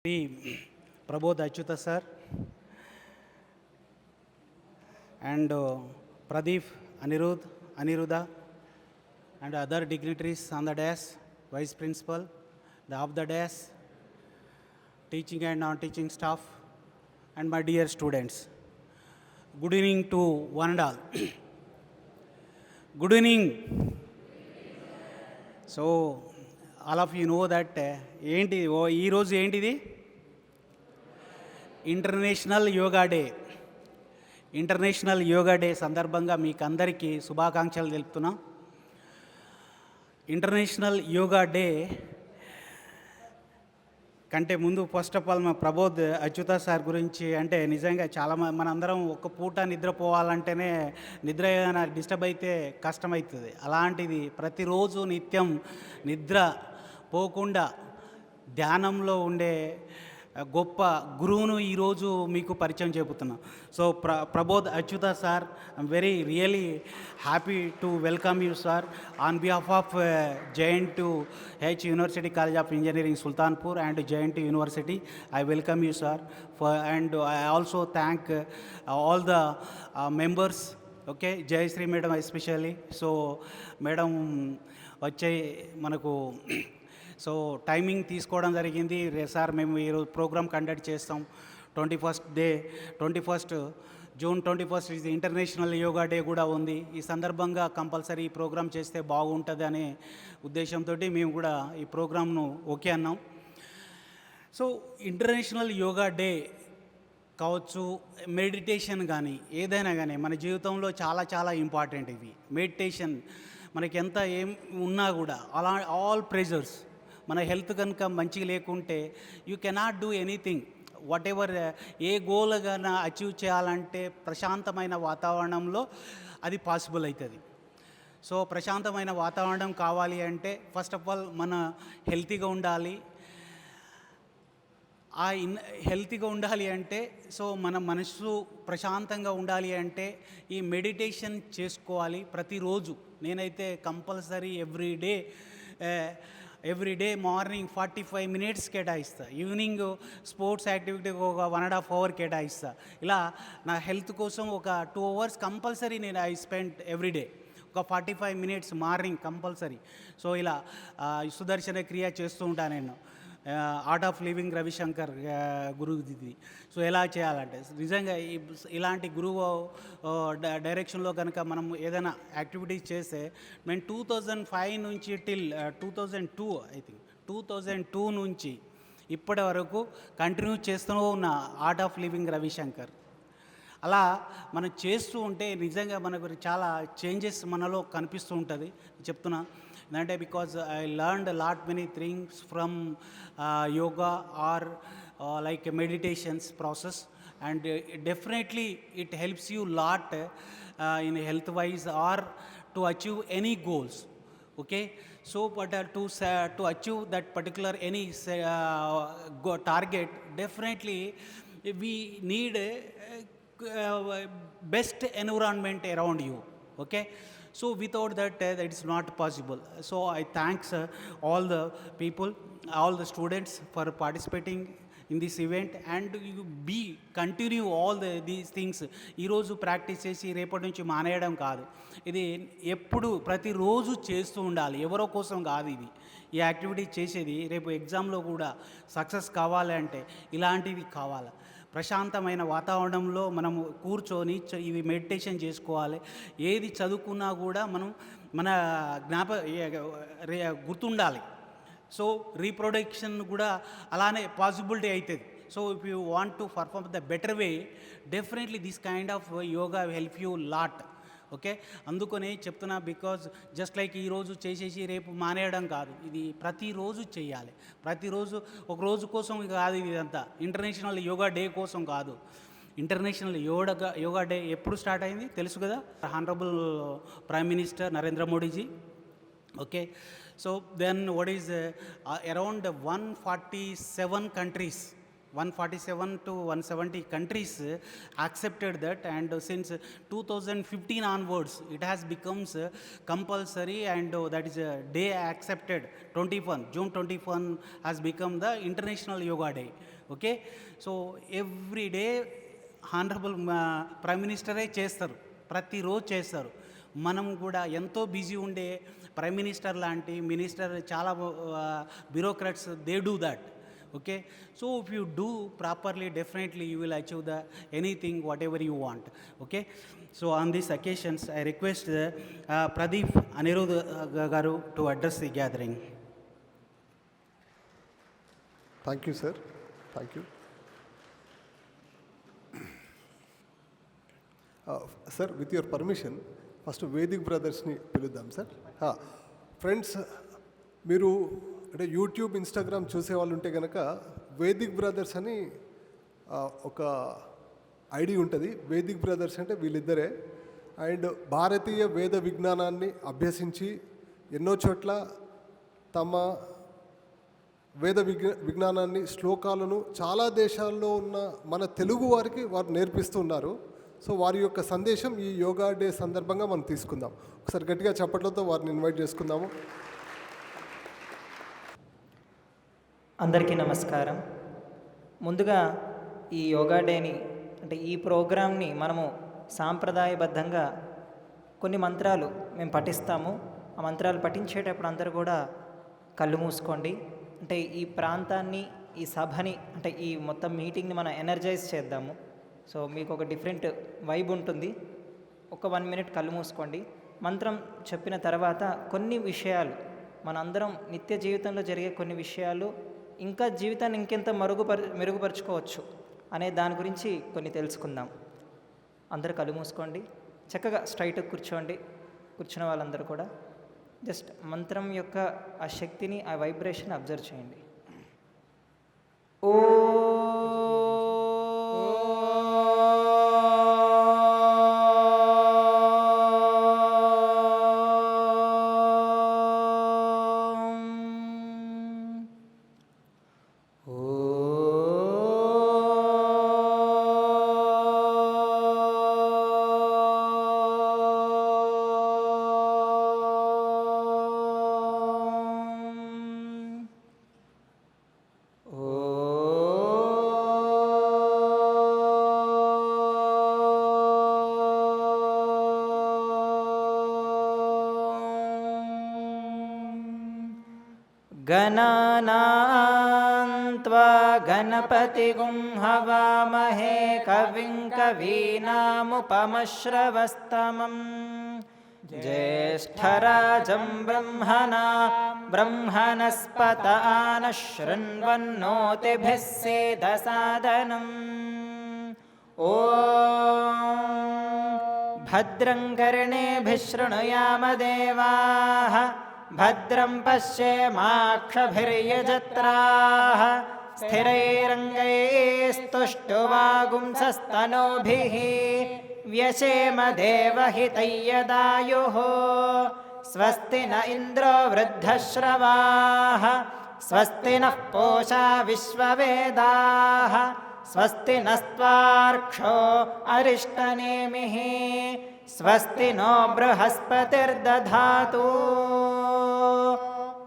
Prabodh Achyuta sir and Pradeep Aniruddha and other dignitaries on the dais, Vice Principal, the of the dais, teaching and non-teaching staff, and my dear students. Good evening to one and all. Good evening. So, all of you know that ఈ రోజు ఏంటిది international yoga day సందర్భంగా మీకు అందరికీ శుభాకాంక్షలు తెలుపుతున్నాం. International yoga day కంటే ముందు ఫస్ట్ ఆఫ్ ఆల్ మా ప్రబోధ్ అచ్యుత సార్ గురించి అంటే నిజంగా చాలా మనందరం ఒక్క పూట నిద్రపోవాలంటేనే నిద్ర ఏదైనా డిస్టర్బ్ అయితే కష్టమవుతుంది. అలాంటిది ప్రతిరోజు నిత్యం నిద్ర పోకుండా ధ్యానంలో ఉండే గొప్ప గురువును ఈరోజు మీకు పరిచయం చెబుతున్నాం. So Prabodh Achyuta sir, I'm very really happy to welcome you sir on behalf of JNTH University College of Engineering Sultanpur and JNT University. I welcome you sir and I also thank all the members. Okay, Jayashree madam especially. So madam వచ్చే మనకు so timing తీసుకోవడం జరిగింది. Sir మేము ఈరోజు programme conduct చేస్తాం. 21 June 21 ఇది international yoga day కూడా ఉంది. ఈ సందర్భంగా కంపల్సరీ ఈ ప్రోగ్రామ్ చేస్తే బాగుంటుంది అనే ఉద్దేశంతో మేము కూడా ఈ ప్రోగ్రామ్ను ఓకే అన్నాం. సో ఇంటర్నేషనల్ యోగా డే కావచ్చు, మెడిటేషన్ కానీ ఏదైనా కానీ మన జీవితంలో చాలా చాలా ఇంపార్టెంట్. ఇవి మెడిటేషన్ మనకి ఎంత ఏం ఉన్నా కూడా ఆల్ ప్రెజర్స్ మన హెల్త్ కనుక మంచిగా లేకుంటే you cannot do anything. What ever A goal కన్నా అచీవ్ చేయాలంటే ప్రశాంతమైన వాతావరణంలో అది పాసిబుల్ అవుతుంది. సో ప్రశాంతమైన వాతావరణం కావాలి అంటే ఫస్ట్ ఆఫ్ ఆల్ మన హెల్తీగా ఉండాలి. హెల్తీగా ఉండాలి అంటే సో మన మనసు ప్రశాంతంగా ఉండాలి అంటే ఈ మెడిటేషన్ చేసుకోవాలి ప్రతిరోజు. నేనైతే కంపల్సరీ ఎవ్రీడే మార్నింగ్ 45 minutes కేటాయిస్తా, ఈవినింగ్ స్పోర్ట్స్ యాక్టివిటీకి ఒక 1.5 hour కేటాయిస్తా. ఇలా నా హెల్త్ కోసం ఒక 2 hours కంపల్సరీ నేను ఐ స్పెండ్ ఎవ్రీడే. ఒక 45 minutes మార్నింగ్ కంపల్సరీ. సో ఇలా సుదర్శన క్రియ చేస్తూ ఉంటాను నేను. ఆర్ట్ ఆఫ్ లివింగ్ రవిశంకర్ గురువుది. సో ఎలా చేయాలంటే నిజంగా ఇలాంటి గురువు డైరెక్షన్లో కనుక మనం ఏదైనా యాక్టివిటీస్ చేస్తే నేను 2005 నుంచి టిల్ 2002 ఐ థింక్ 2002 నుంచి ఇప్పటి వరకు కంటిన్యూ చేస్తూ ఉన్న ఆర్ట్ ఆఫ్ లివింగ్ రవిశంకర్. అలా మనం చేస్తూ ఉంటే నిజంగా మనకు చాలా చేంజెస్ మనలో కనిపిస్తూ ఉంటుంది. చెప్తున్నా అంటే because I learned lot many things from yoga or like meditations process, and definitely it helps you lot in health wise or to achieve any goals. Okay, so but to achieve that particular any target, definitely we need best environment around you. Okay, so without that that is not possible. So I thanks all the people, all the students for participating in this event, and you continue all these things. ఈరోజు practice చేసి రేపటి నుంచి మానేయడం కాదు, ఇది ఎప్పుడు ప్రతిరోజు చేస్తూ ఉండాలి. ఎవరో కోసం కాదు ఇది ఈ యాక్టివిటీ చేసేది. రేపు ఎగ్జామ్లో కూడా సక్సెస్ కావాలి అంటే ఇలాంటివి కావాలి. ప్రశాంతమైన వాతావరణంలో మనము కూర్చొని ఇవి మెడిటేషన్ చేసుకోవాలి. ఏది చదువుకున్నా కూడా మనం మన గుర్తుండాలి. సో రీప్రొడక్షన్ కూడా అలానే పాసిబిలిటీ అవుతుంది. So if you want to perform the better way, definitely this kind of yoga help you lot. Okay, అందుకనే చెప్తున్నా. బికాజ్ జస్ట్ లైక్ ఈరోజు చేసేసి రేపు మానేయడం కాదు, ఇది ప్రతిరోజు చేయాలి. ప్రతిరోజు ఒక రోజు కోసం కాదు ఇదంతా. ఇంటర్నేషనల్ యోగా డే కోసం కాదు. ఇంటర్నేషనల్ యోగా డే ఎప్పుడు స్టార్ట్ అయింది తెలుసు కదా, honourable prime minister Narendra Modiji. Okay, so then what is around 147 countries, 147 to 170 countries accepted that, and since 2015 onwards it has becomes compulsory, and that is a day accepted. June 21 has become the International Yoga Day. Okay. So every day honourable prime మినిస్టరే చేస్తారు, ప్రతిరోజు చేస్తారు. మనం కూడా ఎంతో busy ఉండే prime minister లాంటి minister చాలా bureaucrats they do that. Okay. So if you do properly definitely you will achieve the anything whatever you want. Okay. So on these occasions I request Pradeep Anirudh garu to address the gathering. Thank you sir, thank you sir. With your permission first Vedic బ్రదర్స్ని పిలుద్దాం sir. Friends, మీరు అంటే YouTube, Instagram చూసే వాళ్ళు ఉంటే కనుక Vedic brothers అని ఒక ID ఉంటుంది. వేదిక్ బ్రదర్స్ అంటే వీళ్ళిద్దరే. అండ్ భారతీయ వేద విజ్ఞానాన్ని అభ్యసించి ఎన్నో చోట్ల తమ వేద విజ్ఞానాన్ని, శ్లోకాలను చాలా దేశాల్లో ఉన్న మన తెలుగు వారికి వారు నేర్పిస్తున్నారు. సో వారి యొక్క సందేశం ఈ యోగా డే సందర్భంగా మనం తీసుకుందాం. ఒకసారి గట్టిగా చప్పట్లతో వారిని ఇన్వైట్ చేసుకుందాము. అందరికీ నమస్కారం. ముందుగా ఈ యోగా డేని అంటే ఈ ప్రోగ్రామ్ని మనము సాంప్రదాయబద్ధంగా కొన్ని మంత్రాలు మేము పఠిస్తాము. ఆ మంత్రాలు పఠించేటప్పుడు అందరూ కూడా కళ్ళు మూసుకోండి. అంటే ఈ ప్రాంతాన్ని, ఈ సభని, అంటే ఈ మొత్తం మీటింగ్ని మనం ఎనర్జైజ్ చేద్దాము. సో మీకు ఒక డిఫరెంట్ వైబ్ ఉంటుంది. ఒక 1 minute కళ్ళు మూసుకోండి. మంత్రం చెప్పిన తర్వాత కొన్ని విషయాలు, మనందరం నిత్య జీవితంలో జరిగే కొన్ని విషయాలు, ఇంకా జీవితాన్ని ఇంకెంత మెరుగుపరుచుకోవచ్చు అనే దాని గురించి కొన్ని తెలుసుకుందాం. అందరూ కళ్ళు మూసుకోండి, చక్కగా స్ట్రైట్గా కూర్చోండి. కూర్చున్న వాళ్ళందరూ కూడా జస్ట్ మంత్రం యొక్క ఆ శక్తిని, ఆ వైబ్రేషన్ అబ్జర్వ్ చేయండి. ఓ गणानान्त्वा गणपतिगुं हवामहे कविं कवीनामुपमश्रवस्तमम् ज्येष्ठराजं ब्रह्मणस्पत नः शृण्वन्नोतिभिः सेदसादनम् ॐ भद्रं कर्णेभिः शृणुयाम देवाः भद्रं पश्येमाक्षभिर्यजत्राः स्थिरैरङ्गैस्तुष्टुवागुंसस्तनूभिः व्यशेम देवहितैयदायुः स्वस्ति न इन्द्रो वृद्धश्रवाः स्वस्ति नः पूषा विश्ववेदाः स्वस्ति नस्त्वार्क्षो अरिष्टनेमिः स्वस्ति नो बृहस्पतिर्दधातु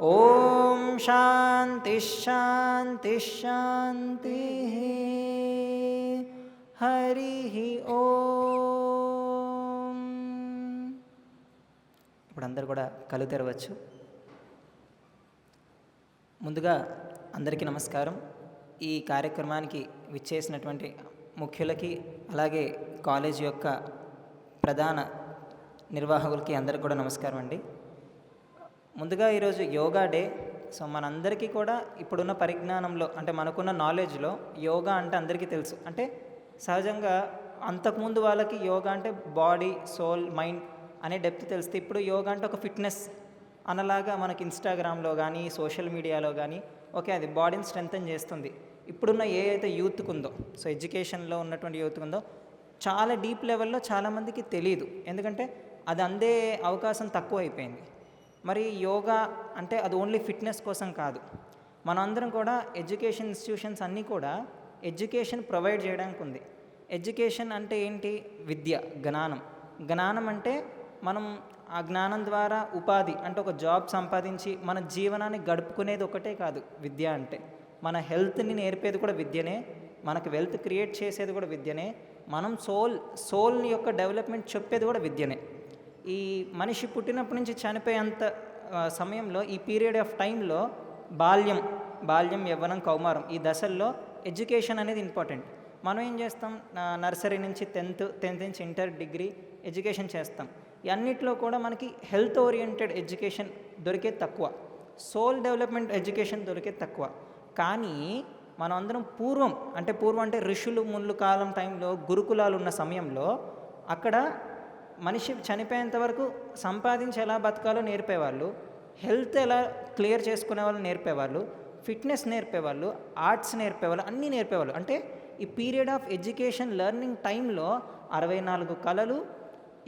ॐ शान्ति शान्ति शान्तिः हरिः ఓం. ఇప్పుడు అందరు కూడా కళ్ళు తెరవచ్చు. ముందుగా అందరికీ నమస్కారం. ఈ కార్యక్రమానికి విచ్చేసినటువంటి ముఖ్యులకి, అలాగే కాలేజ్ యొక్క ప్రధాన నిర్వాహకులకి అందరికీ కూడా నమస్కారం అండి. ముందుగా ఈరోజు యోగా డే. సో మనందరికీ కూడా ఇప్పుడున్న పరిజ్ఞానంలో, అంటే మనకున్న నాలెడ్జ్లో యోగా అంటే అందరికీ తెలుసు. అంటే సహజంగా అంతకుముందు వాళ్ళకి యోగా అంటే బాడీ, సోల్, మైండ్ అనే డెప్త్ తెలిస్తే, ఇప్పుడు యోగా అంటే ఒక ఫిట్నెస్ అనలాగా మనకి ఇన్స్టాగ్రామ్లో కానీ సోషల్ మీడియాలో కానీ ఓకే అది బాడీని స్ట్రెంథన్ చేస్తుంది. ఇప్పుడున్న ఏ అయితే యూత్కు ఉందో, సో ఎడ్యుకేషన్లో ఉన్నటువంటి యూత్కు ఉందో, చాలా డీప్ లెవెల్లో చాలామందికి తెలియదు. ఎందుకంటే అది అందే అవకాశం తక్కువ అయిపోయింది. మరి యోగా అంటే అది ఓన్లీ ఫిట్నెస్ కోసం కాదు. మనందరం కూడా ఎడ్యుకేషన్ ఇన్స్టిట్యూషన్స్ అన్నీ కూడా ఎడ్యుకేషన్ ప్రొవైడ్ చేయడానికి ఉంది. ఎడ్యుకేషన్ అంటే ఏంటి? విద్య, జ్ఞానం. జ్ఞానం అంటే మనం ఆ జ్ఞానం ద్వారా ఉపాధి, అంటే ఒక జాబ్ సంపాదించి మన జీవనాన్ని గడుపుకునేది ఒకటే కాదు విద్య అంటే. మన హెల్త్ని నేర్పేది కూడా విద్యనే, మనకు వెల్త్ క్రియేట్ చేసేది కూడా విద్యనే, మనం సోల్ని యొక్క డెవలప్మెంట్ చెప్పేది కూడా విద్యనే. ఈ మనిషి పుట్టినప్పటి నుంచి చనిపోయేంత సమయంలో ఈ పీరియడ్ ఆఫ్ టైంలో బాల్యం యవ్వనం కౌమారం ఈ దశల్లో ఎడ్యుకేషన్ అనేది ఇంపార్టెంట్. మనం ఏం చేస్తాం, నర్సరీ నుంచి టెన్త్ నుంచి ఇంటర్ డిగ్రీ ఎడ్యుకేషన్ చేస్తాం. అన్నిట్లో కూడా మనకి హెల్త్ ఓరియంటెడ్ ఎడ్యుకేషన్ దొరికేది తక్కువ, సోల్ డెవలప్మెంట్ ఎడ్యుకేషన్ దొరికేది తక్కువ. కానీ మనం అందరం పూర్వం అంటే ఋషులు ముళ్ళు కాలం టైంలో గురుకులాలు ఉన్న సమయంలో అక్కడ మనిషి చనిపోయేంత వరకు సంపాదించి ఎలా బతకాలో నేర్పేవాళ్ళు, హెల్త్ ఎలా క్లియర్ చేసుకునే వాళ్ళు నేర్పేవాళ్ళు, ఫిట్నెస్ నేర్పేవాళ్ళు, ఆర్ట్స్ నేర్పేవాళ్ళు, అన్నీ నేర్పేవాళ్ళు. అంటే ఈ పీరియడ్ ఆఫ్ ఎడ్యుకేషన్ లెర్నింగ్ టైంలో 64 కళలు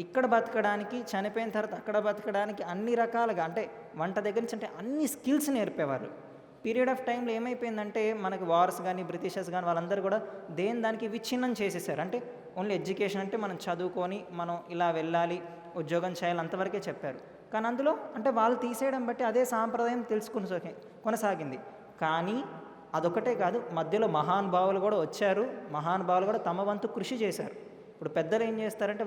ఇక్కడ బతకడానికి, చనిపోయిన తర్వాత అక్కడ బతకడానికి అన్ని రకాలుగా, అంటే వంట దగ్గర నుంచి అంటే అన్ని స్కిల్స్ నేర్పేవారు. పీరియడ్ ఆఫ్ టైంలో ఏమైపోయిందంటే మనకు వార్స్ కానీ బ్రిటిషర్స్ కానీ వాళ్ళందరూ కూడా దానికి విచ్ఛిన్నం చేసేసారు. అంటే ఓన్లీ ఎడ్యుకేషన్ అంటే మనం చదువుకొని మనం ఇలా వెళ్ళాలి, ఉద్యోగం చేయాలి అంతవరకే చెప్పారు. కానీ అందులో అంటే వాళ్ళు తీసేయడం బట్టి అదే సాంప్రదాయం కొనసాగింది. కానీ అదొకటే కాదు, మధ్యలో మహానుభావులు కూడా వచ్చారు, మహానుభావులు కూడా తమ వంతు కృషి చేశారు. ఇప్పుడు పెద్దలు ఏం చేస్తారంటే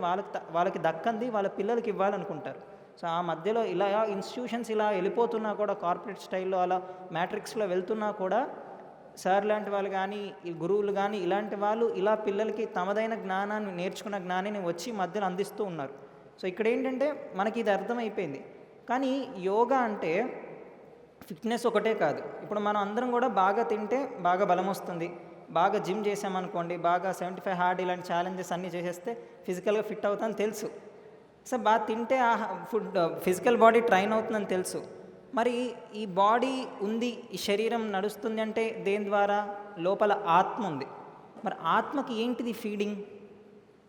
వాళ్ళకి దక్కంది వాళ్ళ పిల్లలకి ఇవ్వాలనుకుంటారు. సో ఆ మధ్యలో ఇలా ఇన్స్టిట్యూషన్స్ ఇలా వెళ్ళిపోతున్నా కూడా, కార్పొరేట్ స్టైల్లో అలా మ్యాట్రిక్స్లో వెళ్తున్నా కూడా సార్ లాంటి వాళ్ళు కానీ ఈ గురువులు కానీ ఇలాంటి వాళ్ళు ఇలా పిల్లలకి తమదైన జ్ఞానాన్ని, నేర్చుకున్న జ్ఞానాన్ని వచ్చి మధ్యలో అందిస్తూ ఉన్నారు. సో ఇక్కడ ఏంటంటే మనకి ఇది అర్థమైపోయింది. కానీ యోగా అంటే ఫిట్నెస్ ఒకటే కాదు. ఇప్పుడు మనం అందరం కూడా బాగా తింటే బాగా బలం వస్తుంది, బాగా జిమ్ చేసామనుకోండి, బాగా 75 హార్డ్ ఇలాంటి ఛాలెంజెస్ అన్నీ చేసేస్తే ఫిజికల్గా ఫిట్ అవుతామని తెలుసు. సో బాగా తింటే ఆ ఫిజికల్ బాడీ ట్రైన్ అవుతుందని తెలుసు. మరి ఈ బాడీ ఉంది, ఈ శరీరం నడుస్తుంది అంటే దేని ద్వారా? లోపల ఆత్మ ఉంది. మరి ఆత్మకి ఏంటిది ఫీడింగ్?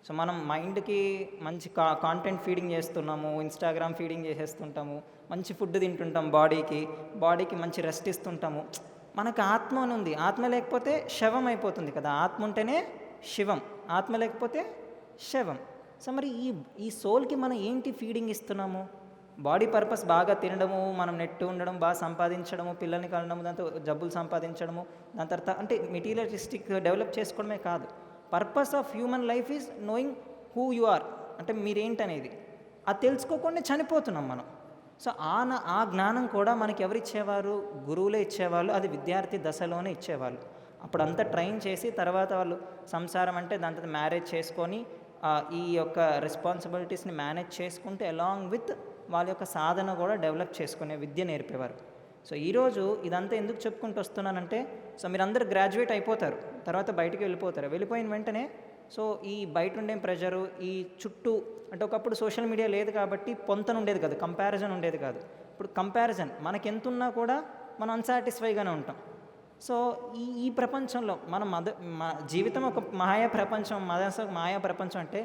సో మనం మైండ్కి మంచి కాంటెంట్ ఫీడింగ్ చేస్తున్నాము, ఇన్స్టాగ్రామ్ ఫీడింగ్ చేసేస్తుంటాము, మంచి ఫుడ్ తింటుంటాం, బాడీకి మంచి రెస్ట్ ఇస్తుంటాము. మనకు ఆత్మ అని ఉంది. ఆత్మ లేకపోతే శవం అయిపోతుంది కదా. ఆత్మ ఉంటేనే శివం, ఆత్మ లేకపోతే శవం. సో మరి ఈ సోల్కి మనం ఏంటి ఫీడింగ్ ఇస్తున్నాము? బాడీ పర్పస్ బాగా తినడము, మనం నెట్ ఉండడం, బాగా సంపాదించడము, పిల్లల్ని కనడము, దాంతో జబ్బులు సంపాదించడము, దాని తర్వాత అంటే మెటీరియలిస్టిక్ డెవలప్ చేసుకోవడమే కాదు. Purpose of human life is knowing who you are, అంటే మీరేంటనేది. అది తెలుసుకోకుండా చనిపోతున్నాం మనం. సో ఆ జ్ఞానం కూడా మనకి ఎవరు ఇచ్చేవారు? గురువులే ఇచ్చేవాళ్ళు. అది విద్యార్థి దశలోనే ఇచ్చేవాళ్ళు. అప్పుడంతా ట్రైన్ చేసి తర్వాత వాళ్ళు సంసారం అంటే దాని తర్వాత మ్యారేజ్ చేసుకొని ఈ యొక్క రెస్పాన్సిబిలిటీస్ని మేనేజ్ చేసుకుంటూ అలాంగ్ విత్ వాళ్ళ యొక్క సాధన కూడా డెవలప్ చేసుకునే విద్య నేర్పేవారు. సో ఈరోజు ఇదంతా ఎందుకు చెప్పుకుంటూ వస్తున్నానంటే, సో మీరందరూ గ్రాడ్యుయేట్ అయిపోతారు, తర్వాత బయటికి వెళ్ళిపోతారు. వెళ్ళిపోయిన వెంటనే సో ఈ బయట ఉండే ప్రెషరు, ఈ చుట్టూ అంటే ఒకప్పుడు సోషల్ మీడియా లేదు కాబట్టి పొంతన ఉండేది కాదు, కంపారిజన్ ఉండేది కాదు. ఇప్పుడు కంపారిజన్ మనకెంతున్నా కూడా మనం అన్సాటిస్ఫైగానే ఉంటాం. సో ఈ ప్రపంచంలో మన జీవితం ఒక మాయా ప్రపంచం, మాయా ప్రపంచం అంటే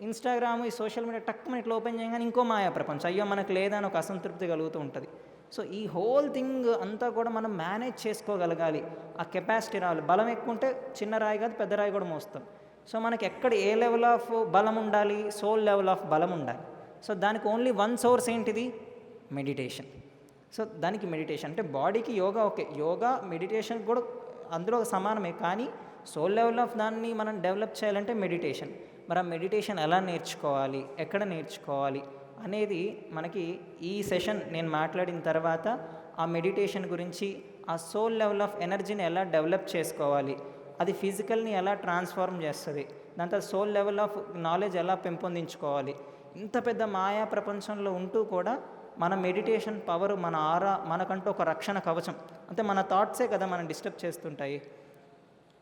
ఇన్స్టాగ్రామ్, ఈ సోషల్ మీడియా టక్కున ఇట్లా ఓపెన్ చేయగానే ఇంకో మాయా ప్రపంచం, అయ్యో మనకు లేదని ఒక అసంతృప్తి కలుగుతూ ఉంటుంది. సో ఈ హోల్ థింగ్ అంతా కూడా మనం మేనేజ్ చేసుకోగలగాలి. ఆ కెపాసిటీ రావాలి. బలం ఎక్కువ ఉంటే చిన్న రాయి కాదు పెద్ద రాయి కూడా మోస్తాం. సో మనకి ఎక్కడ ఏ లెవెల్ ఆఫ్ బలం ఉండాలి? సోల్ లెవెల్ ఆఫ్ బలం ఉండాలి. సో దానికి ఓన్లీ వన్ సోర్స్ ఏంటిది? మెడిటేషన్. సో దానికి మెడిటేషన్ అంటే బాడీకి యోగా ఓకే, యోగా మెడిటేషన్ కూడా అందులో సమానమే. కానీ సోల్ లెవెల్ ఆఫ్ దాన్ని మనం డెవలప్ చేయాలంటే మెడిటేషన్. మరి ఆ మెడిటేషన్ ఎలా నేర్చుకోవాలి, ఎక్కడ నేర్చుకోవాలి అనేది మనకి ఈ సెషన్ నేను మాట్లాడిన తర్వాత ఆ మెడిటేషన్ గురించి, ఆ సోల్ లెవెల్ ఆఫ్ ఎనర్జీని ఎలా డెవలప్ చేసుకోవాలి, అది ఫిజికల్ని ఎలా ట్రాన్స్ఫార్మ్ చేస్తుంది, దాని తర్వాత సోల్ లెవెల్ ఆఫ్ నాలెడ్జ్ ఎలా పెంపొందించుకోవాలి. ఇంత పెద్ద మాయా ప్రపంచంలో ఉంటూ కూడా మన మెడిటేషన్ పవర్, మన ఆరా మనకంటూ ఒక రక్షణ కవచం. అంటే మన థాట్సే కదా మనం డిస్టర్బ్ చేస్తుంటాయి.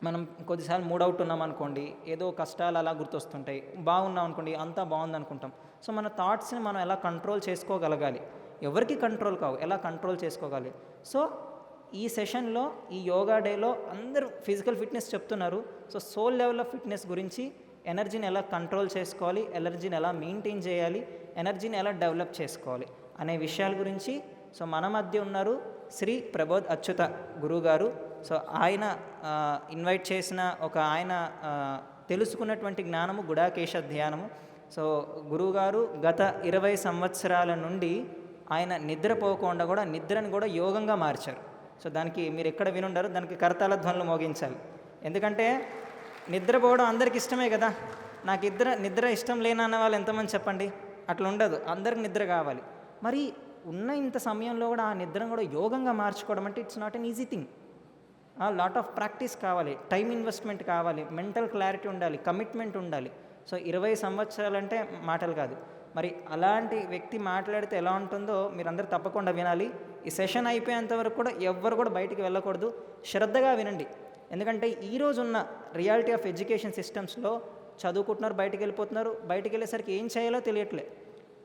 మనం కొద్దిసార్లు మూడ్ అవుట్ ఉన్నాం అనుకోండి, ఏదో కష్టాలు అలా గుర్తొస్తుంటాయి. బాగున్నాం అనుకోండి, అంతా బాగుంది అనుకుంటాం. సో మన థాట్స్ని మనం ఎలా కంట్రోల్ చేసుకోగలగాలి? ఎవరికి కంట్రోల్ కావు, ఎలా కంట్రోల్ చేసుకోగలి? సో ఈ సెషన్లో, ఈ యోగా డేలో అందరూ ఫిజికల్ ఫిట్నెస్ చెప్తున్నారు. So soul level of fitness గురించి, ఎనర్జీని ఎలా కంట్రోల్ చేసుకోవాలి, ఎనర్జీని ఎలా మెయింటైన్ చేయాలి, ఎనర్జీని ఎలా డెవలప్ చేసుకోవాలి అనే విషయాల గురించి సో మన మధ్య ఉన్నారు శ్రీ ప్రబోధ్ అచ్యుత గురువు గారు. సో ఆయన ఇన్వైట్ చేసిన ఆయన తెలుసుకున్నటువంటి జ్ఞానము గుడాకేశ ధ్యానము. సో గురువుగారు గత 20 సంవత్సరాల నుండి ఆయన నిద్రపోకుండా కూడా నిద్రను కూడా యోగంగా మార్చారు. సో దానికి మీరు ఎక్కడ వినుండరు, దానికి కరతాళ ధ్వనులు మోగించాలి. ఎందుకంటే నిద్రపోవడం అందరికి ఇష్టమే కదా. నాకు నిద్ర ఇష్టం లేనన్న వాళ్ళు ఎంతమంది చెప్పండి? అట్లా ఉండదు, అందరికి నిద్ర కావాలి. మరి ఉన్న ఇంత సమయంలో కూడా ఆ నిద్రను కూడా యోగంగా మార్చుకోవడం అంటే it's not an easy thing. Lot of practice కావాలి, టైం ఇన్వెస్ట్మెంట్ కావాలి, మెంటల్ క్లారిటీ ఉండాలి, కమిట్మెంట్ ఉండాలి. సో 20 సంవత్సరాలంటే మాటలు కాదు. మరి అలాంటి వ్యక్తి మాట్లాడితే ఎలా ఉంటుందో మీరందరూ తప్పకుండా వినాలి. ఈ సెషన్ అయిపోయేంత వరకు కూడా ఎవ్వరు కూడా బయటికి వెళ్ళకూడదు, శ్రద్ధగా వినండి. ఎందుకంటే ఈరోజు ఉన్న రియాలిటీ ఆఫ్ ఎడ్యుకేషన్ సిస్టమ్స్లో చదువుకుంటున్నారు, బయటికి వెళ్ళిపోతున్నారు, బయటికి వెళ్ళేసరికి ఏం చేయాలో తెలియట్లే,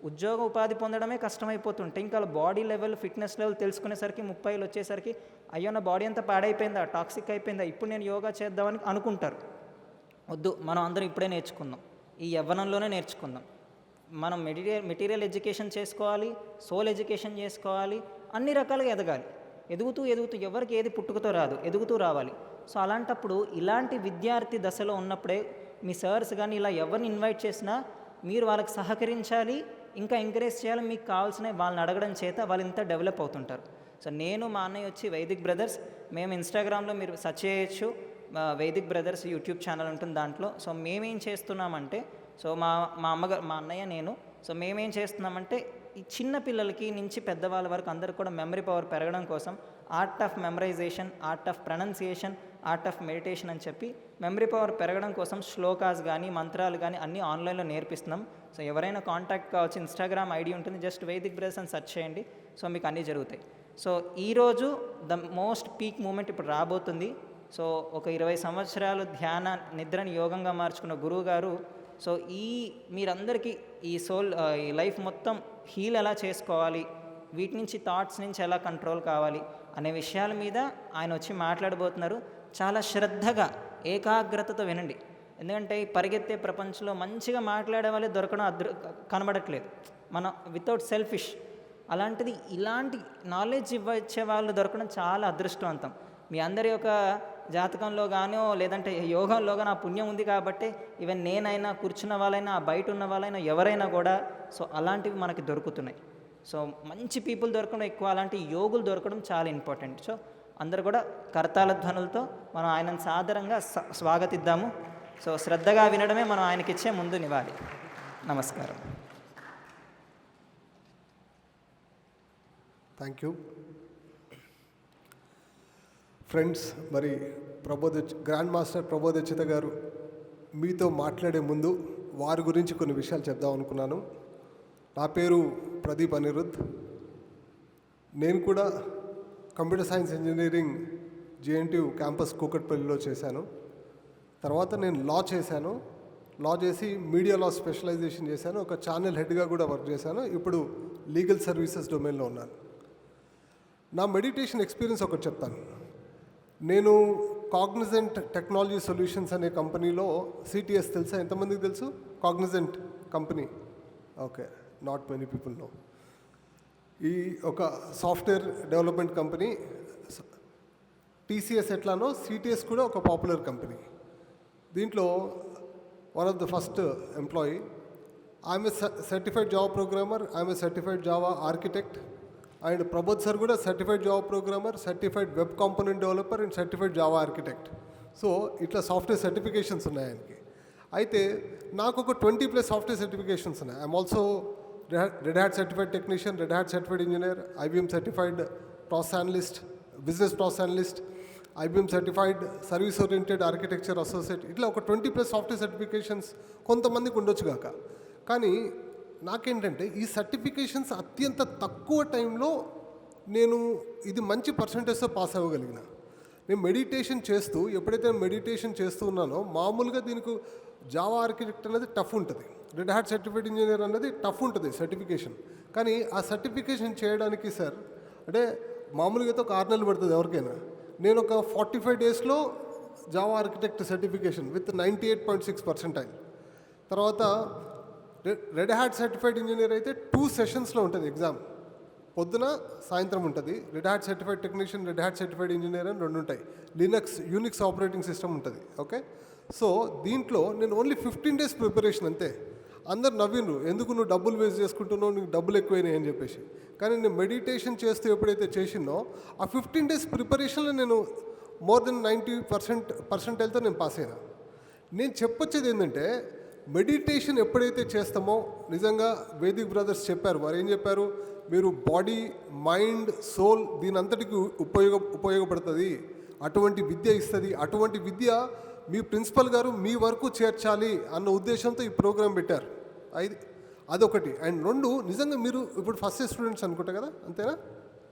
ఉద్యోగ ఉపాధి పొందడమే కష్టమైపోతుంటే ఇంకా బాడీ లెవెల్, ఫిట్నెస్ లెవెల్ తెలుసుకునేసరికి 30 వచ్చేసరికి అయ్యో నా బాడీ అంతా పాడైపోయిందా, టాక్సిక్ అయిపోయిందా, ఇప్పుడు నేను యోగా చేద్దామని అనుకుంటారు. వద్దు, మనం అందరం ఇప్పుడే నేర్చుకుందాం, ఈ యవ్వనంలోనే నేర్చుకుందాం. మనం మెటీరియల్ ఎడ్యుకేషన్ చేసుకోవాలి, సోల్ ఎడ్యుకేషన్ చేసుకోవాలి, అన్ని రకాలుగా ఎదగాలి. ఎదుగుతూ ఎవరికి ఏది పుట్టుకతో రాదు, ఎదుగుతూ రావాలి. సో అలాంటప్పుడు ఇలాంటి విద్యార్థి దశలో ఉన్నప్పుడే మీ సర్స్ కానీ ఇలా ఎవరిని ఇన్వైట్ చేసినా మీరు వాళ్ళకి సహకరించాలి, ఇంకా ఎంకరేజ్ చేయాలి. మీకు కావాల్సినవి వాళ్ళని అడగడం చేత వాళ్ళు ఇంత డెవలప్ అవుతుంటారు. సో నేను, మా అన్నయ్య వచ్చి వైదిక్ బ్రదర్స్, మేము ఇన్స్టాగ్రామ్లో మీరు సెర్చ్ చేయొచ్చు, వైదిక్ బ్రదర్స్ యూట్యూబ్ ఛానల్ ఉంటుంది దాంట్లో. సో మేమేం చేస్తున్నామంటే, సో మా అన్నయ్య నేను, సో మేమేం చేస్తున్నామంటే ఈ చిన్న పిల్లలకి నుంచి పెద్దవాళ్ళ వరకు అందరికి కూడా మెమరీ పవర్ పెరగడం కోసం art of memorisation, art of pronunciation, art of meditation అని చెప్పి మెమరీ పవర్ పెరగడం కోసం శ్లోకాస్ కానీ మంత్రాలు కానీ అన్నీ ఆన్లైన్లో నేర్పిస్తున్నాం. సో ఎవరైనా కాంటాక్ట్ కావచ్చు, ఇన్స్టాగ్రామ్ ఐడి ఉంటుంది, జస్ట్ వైదిక్ బ్రదర్స్ అని సెర్చ్ చేయండి. సో మీకు అన్నీ జరుగుతాయి. సో ఈరోజు ద మోస్ట్ పీక్ మూమెంట్ ఇప్పుడు రాబోతుంది. సో ఒక 20 సంవత్సరాలు ధ్యాన నిద్రని యోగంగా మార్చుకున్న గురువు గారు, సో మీరందరికీ ఈ ఈ లైఫ్ మొత్తం హీల్ ఎలా చేసుకోవాలి, వీటి నుంచి థాట్స్ నుంచి ఎలా కంట్రోల్ కావాలి అనే విషయాల మీద ఆయన వచ్చి మాట్లాడబోతున్నారు. చాలా శ్రద్ధగా ఏకాగ్రతతో వినండి. ఎందుకంటే ఈ పరిగెత్తే ప్రపంచంలో మంచిగా మాట్లాడే వాళ్ళే దొరకడం కనబడట్లేదు, మన వితౌట్ సెల్ఫిష్. అలాంటిది ఇలాంటి నాలెడ్జ్ ఇచ్చే వాళ్ళు దొరకడం చాలా అదృష్టవంతం. మీ అందరి యొక్క జాతకంలో గానో లేదంటే యోగంలో కానీ ఆ పుణ్యం ఉంది కాబట్టి ఈవెన్ నేనైనా, కూర్చున్న వాళ్ళైనా, బయట ఉన్న వాళ్ళైనా, ఎవరైనా కూడా సో అలాంటివి మనకి దొరుకుతున్నాయి. సో మంచి పీపుల్ దొరకడం ఎక్కువ, అలాంటి యోగులు దొరకడం చాలా ఇంపార్టెంట్. సో అందరూ కూడా కరతాళ ధ్వనులతో మనం ఆయనను సాదరంగా స్వాగతిద్దాము. సో శ్రద్ధగా వినడమే మనం ఆయనకిచ్చే ముందు నివాళి. నమస్కారం. Thank you friends. మరి గ్రాండ్ మాస్టర్ ప్రబోధచిత గారు మీతో మాట్లాడే ముందు వారి గురించి కొన్ని విషయాలు చెప్దాం అనుకున్నాను. నా పేరు ప్రదీప్ అనిరుద్. నేను కూడా computer science engineering JNTU campus కూకట్పల్లిలో చేశాను. తర్వాత నేను లా చేశాను. లా చేసి మీడియా లా స్పెషలైజేషన్ చేశాను. ఒక ఛానల్ హెడ్గా కూడా వర్క్ చేశాను. ఇప్పుడు లీగల్ సర్వీసెస్ డొమైన్లో ఉన్నాను. నా మెడిటేషన్ ఎక్స్పీరియన్స్ ఒకటి చెప్తాను. నేను కాగ్నిజెంట్ టెక్నాలజీ సొల్యూషన్స్ అనే కంపెనీలో, సిటిఎస్ తెలుసా? ఎంతమందికి తెలుసు Cognizant company? Okay, not many people know. ఈ ఒక సాఫ్ట్వేర్ డెవలప్మెంట్ కంపెనీ. టీసీఎస్ ఎట్లానో సిటిఎస్ కూడా ఒక పాపులర్ కంపెనీ. దీంట్లో one of the first employee. I'm a certified Java programmer, I'm a certified Java architect. And Prabodh sir కూడా certified Java programmer, certified web component developer and certified Java architect. So ఇట్లా software certifications ఉన్నాయి ఆయనకి. అయితే నాకు ఒక 20+ software certifications ఉన్నాయి. I'm also red hat certified technician, red hat certified engineer, IBM certified process analyst, business process analyst, IBM certified service oriented architecture associate. ఇట్లా ఒక 20+ software certifications కొంతమందికి ఉండొచ్చు కాక. కానీ నాకేంటంటే ఈ సర్టిఫికేషన్స్ అత్యంత తక్కువ టైంలో నేను ఇది మంచి పర్సంటేజ్తో పాస్ అవ్వగలిగిన. నేను మెడిటేషన్ చేస్తూ, ఎప్పుడైతే మెడిటేషన్ చేస్తూ ఉన్నానో, మామూలుగా దీనికి జావా ఆర్కిటెక్ట్ అనేది టఫ్ ఉంటుంది, రెడ్ హ్యాట్ సర్టిఫైడ్ ఇంజనీర్ అనేది టఫ్ ఉంటుంది సర్టిఫికేషన్. కానీ ఆ సర్టిఫికేషన్ చేయడానికి సార్ అంటే మామూలుగా అయితే ఒక 6 నెలలు పడుతుంది ఎవరికైనా. నేను ఒక 45 డేస్లో జావా ఆర్కిటెక్ట్ సర్టిఫికేషన్ విత్ 98.6%. తర్వాత రెడ్ హ్యాట్ సర్టిఫైడ్ ఇంజనీర్ అయితే 2 సెషన్స్లో ఉంటుంది ఎగ్జామ్. పొద్దున సాయంత్రం ఉంటుంది. Red hat certified technician, red hat certified engineer అని 2 ఉంటాయి. యూనిక్స్ ఆపరేటింగ్ సిస్టమ్ ఉంటుంది. ఓకే, సో దీంట్లో నేను ఓన్లీ 15 డేస్ ప్రిపరేషన్ అంతే. అందరు నవ్విండ్రు, ఎందుకు నువ్వు డబ్బులు వేస్ట్ చేసుకుంటున్నావు, నీకు డబ్బులు ఎక్కువైనాయి అని చెప్పేసి. కానీ నేను మెడిటేషన్ చేస్తూ ఎప్పుడైతే చేసినో ఆ 15 days ప్రిపరేషన్లో నేను మోర్ దెన్ 90% నేను పాస్ అయినా. నేను చెప్పొచ్చేది ఏంటంటే మెడిటేషన్ ఎప్పుడైతే చేస్తామో నిజంగా వేదిక్ బ్రదర్స్ చెప్పారు, వారు ఏం చెప్పారు, మీరు బాడీ, మైండ్, సోల్ దీని అంతటికి ఉపయోగపడుతుంది, అటువంటి విద్య ఇస్తుంది. అటువంటి విద్య మీ ప్రిన్సిపల్ గారు మీ వరకు చేర్చాలి అన్న ఉద్దేశంతో ఈ ప్రోగ్రాం పెట్టారు. అదొకటి. అండ్ 2, నిజంగా మీరు ఇప్పుడు ఫస్ట్ ఇయర్ స్టూడెంట్స్ అనుకుంటా కదా,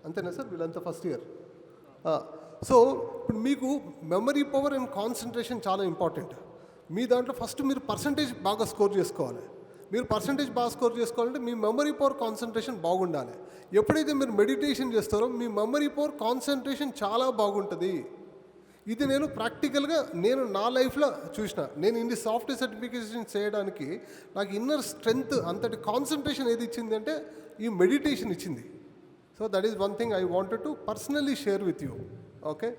అంతేనా సార్? వీళ్ళంతా ఫస్ట్ ఇయర్. సో ఇప్పుడు మీకు మెమరీ పవర్ అండ్ కాన్సన్ట్రేషన్ చాలా ఇంపార్టెంట్. మీ దాంట్లో ఫస్ట్ మీరు పర్సంటేజ్ బాగా స్కోర్ చేసుకోవాలి. మీరు పర్సంటేజ్ బాగా స్కోర్ చేసుకోవాలంటే మీ మెమరీ పవర్, కాన్సన్ట్రేషన్ బాగుండాలి. ఎప్పుడైతే మీరు మెడిటేషన్ చేస్తారో మీ మెమరీ పవర్, కాన్సన్ట్రేషన్ చాలా బాగుంటుంది. ఇది నేను ప్రాక్టికల్గా నా లైఫ్లో చూసిన. నేను ఇన్ని సాఫ్ట్వేర్ సర్టిఫికేషన్ చేయడానికి నాకు ఇన్నర్ స్ట్రెంగ్త్, అంతటి కాన్సన్ట్రేషన్ ఏది ఇచ్చింది అంటే ఈ మెడిటేషన్ ఇచ్చింది. So that is one thing I wanted to personally share with you. Okay,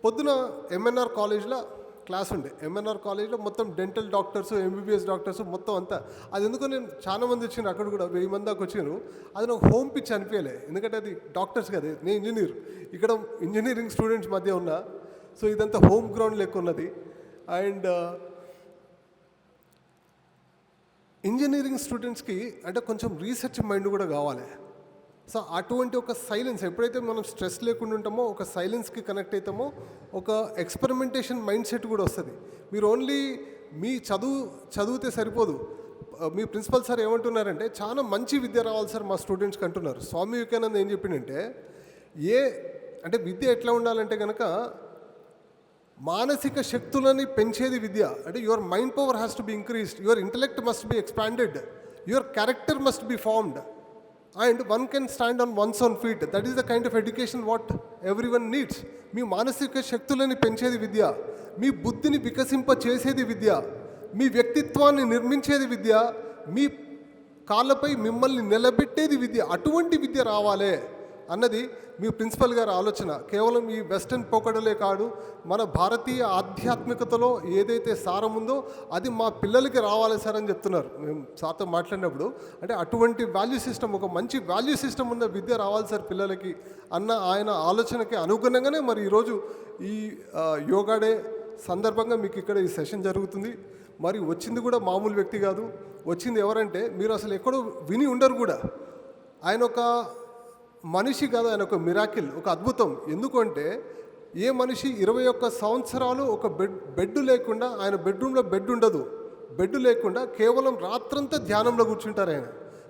పొద్దున ఎంఎన్ఆర్ కాలేజ్లో క్లాస్ ఉండే. ఎంఎన్ఆర్ కాలేజ్లో మొత్తం డెంటల్ డాక్టర్స్, ఎంబీబీఎస్ డాక్టర్స్ మొత్తం అంతా. అది ఎందుకో నేను చాలా మంది వచ్చినారు, అక్కడ కూడా 1000 మంది దాకా వచ్చారు. అది నాకు హోమ్ పిచ్ అనిపించలే, ఎందుకంటే అది డాక్టర్స్ కదా, నేను ఇంజనీర్, ఇక్కడ ఇంజనీరింగ్ స్టూడెంట్స్ మధ్య ఉన్నా. సో ఇదంతా హోమ్ గ్రౌండ్ లెక్క ఉన్నది. అండ్ ఇంజనీరింగ్ స్టూడెంట్స్కి అంటే కొంచెం రీసెర్చ్ మైండ్ కూడా కావాలి. సో అటువంటి ఒక సైలెన్స్, ఎప్పుడైతే మనం స్ట్రెస్ లేకుండా ఉంటామో, ఒక సైలెన్స్కి కనెక్ట్ అవుతామో, ఒక ఎక్స్పెరిమెంటేషన్ మైండ్ సెట్ కూడా వస్తుంది. మీరు ఓన్లీ మీ చదివితే సరిపోదు. మీ ప్రిన్సిపల్ సార్ ఏమంటున్నారంటే చాలా మంచి విద్య రావాలి సార్ మా స్టూడెంట్స్కి అంటున్నారు. స్వామి వివేకానంద ఏం చెప్పిండంటే అంటే విద్య ఎట్లా ఉండాలంటే కనుక మానసిక శక్తులని పెంచేది విద్య. అంటే your mind power has to be increased, your intellect must be expanded, your character must be formed, and one can stand on one's own feet. That is the kind of education what everyone needs. మీ మానసిక శక్తులని పెంచేది విద్య, మీ బుద్ధిని వికసింప చేసేది విద్య, మీ వ్యక్తిత్వాన్ని నిర్మించేది విద్య, మీ కాళ్ళపై మిమ్మల్ని నిలబెట్టేది విద్య. అటువంటి విద్య రావాలి అన్నది మీ principal గారి ఆలోచన. కేవలం ఈ వెస్టర్న్ పోకడలే కాదు, మన భారతీయ ఆధ్యాత్మికతలో ఏదైతే సారం ఉందో అది మా పిల్లలకి రావాలి సార్ అని చెప్తున్నారు. మేము సార్తో మాట్లాడినప్పుడు అంటే అటువంటి వాల్యూ సిస్టమ్, ఒక మంచి వాల్యూ సిస్టమ్ ఉన్న విద్య రావాలి సార్ పిల్లలకి అన్న ఆయన ఆలోచనకి అనుగుణంగానే మరి ఈరోజు ఈ యోగా డే సందర్భంగా మీకు ఇక్కడ ఈ సెషన్ జరుగుతుంది. మరి వచ్చింది కూడా మామూలు వ్యక్తి కాదు, వచ్చింది ఎవరంటే మీరు అసలు ఎక్కడో విని ఉండరు కూడా. ఆయన ఒక మనిషి కాదు, ఆయన ఒక మిరాకిల్, ఒక అద్భుతం. ఎందుకంటే ఏ మనిషి 21 సంవత్సరాలు ఒక బెడ్ లేకుండా, ఆయన బెడ్రూమ్లో బెడ్ ఉండదు, బెడ్ లేకుండా కేవలం రాత్రంతా ధ్యానంలో కూర్చుంటారు ఆయన.